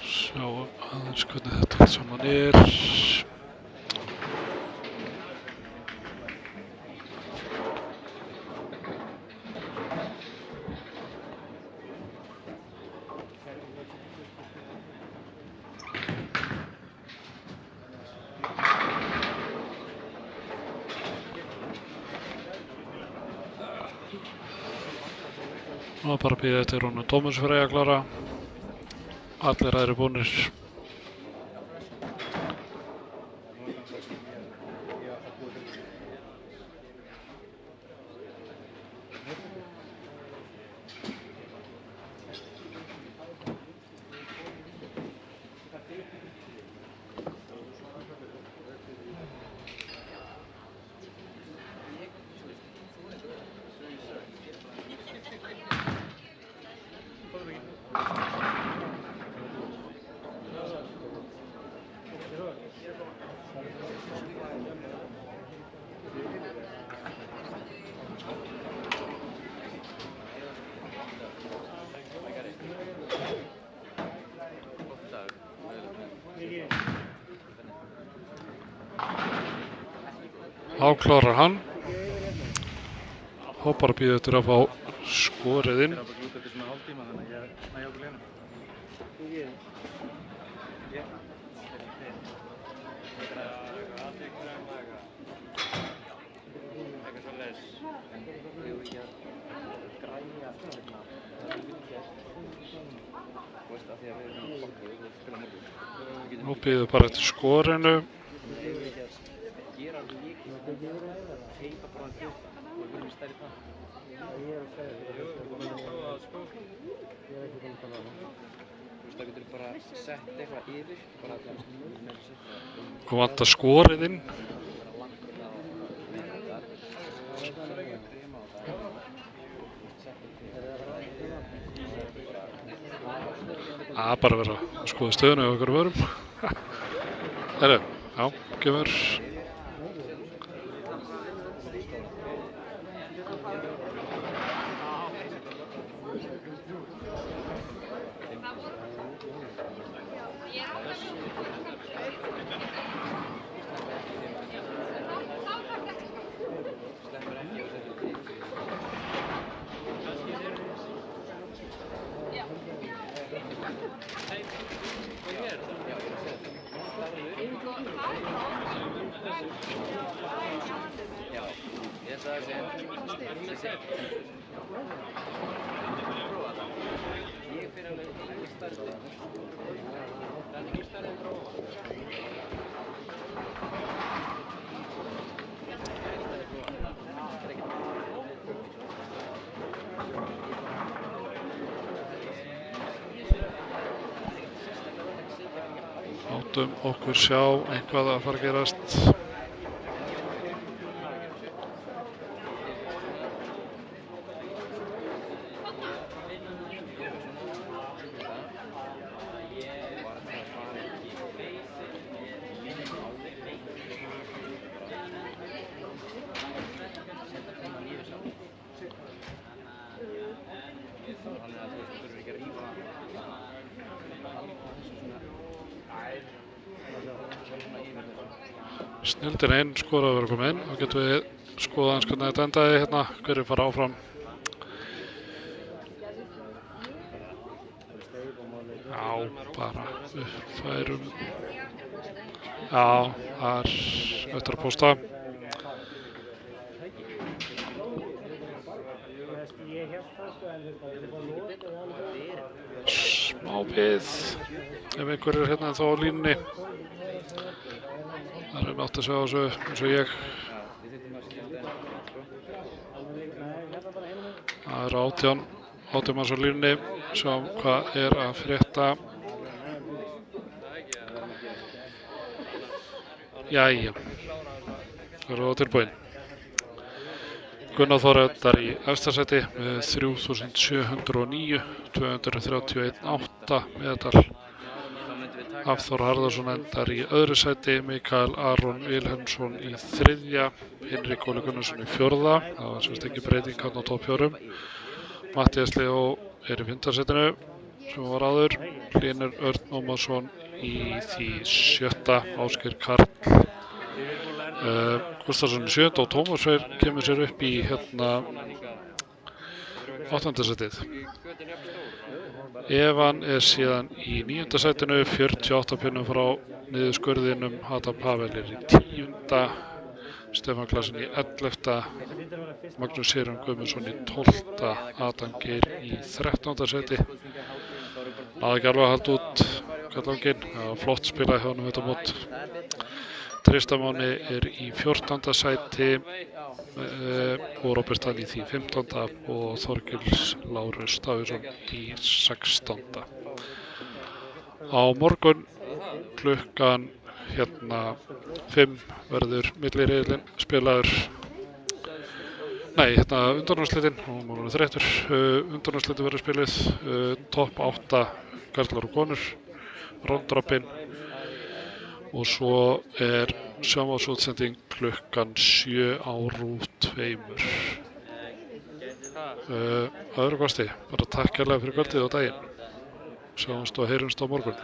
Sjá aðeins hvernig þetta allt saman er. Nú er bara að bíða eftir honum Tómas fyrir að klára. Allir aðrir búnir. Áklárar hann. Hoppar að bíða eftir að fá skorið inn. Það er bara glúta eftir svona hálftíma þannig að ég næ okkur lénum. Nú bíður bara eftir skorinu. Það getur bara sett eitthvað yfir, bara Og vantar skorið inn. Það er bara að vera að skoða stöðuna hjá okkur vörum. Herru, já, kemur. Látum okkur sjá eitthvað að fara að gerast. Snildin einn skoraði að vera komið inn. Þá getum við skoða eins hvernig þetta endaði hérna, hverju fara áfram. Já, bara uppfærum. Já, það er eftir að pósta. Smá bið, ef einhver er hérna þá á línunni. Það er átt að segja á þessu eins og ég. Það er 18 manns á línunni. Sjáum hvað er að frétta. Jæja, það eru á tilbúin. Gunnar Þór endar í efsta sæti með 3.709, 231,8 meðal. Hafþór Harðarsson endar í öðru sæti, Mikael Aron Vilhelmsson í þriðja, Hinrik Óli Gunnarsson í fjórða, það var semst ekki breyting hann á topp fjórum. Matthías Leó er í fimmta sætinu sem var áður, Hlynur Örn Ómarsson í því sjötta, Ásgeir Karl Gústason í sjötta og Tómas Freyr kemur sér upp í áttunda sætið. Evan er síðan í 9. sætinu, 48 pinnum frá niðurskurðinum. Adam Pavel er í 10. Stefán Klasen í 11. Magnús Sigurðan Guðmundsson í 12. Adam Geir í 13. sæti. Náði ekki alveg að halda út kallanginn. Það var flott spilað hjá honum þetta mót. Tristan Máni er í 14. sæti og Róbert Hall í því 15. og Þorgils Lárus Davíðsson í 16. Á morgun klukkan 5 verður milliriðillinn spilaður. Nei, undanúrslitin, og maður er þreyttur. Undanúrslitin verður spiluð, topp 8 karlar og konur, rándroppinn. Og svo er sjónvarpsútsending klukkan 7 á RÚV 2. Öðru kosti, bara takk kærlega fyrir kvöldið og daginn. Sjáumst og heyrumst á morgun.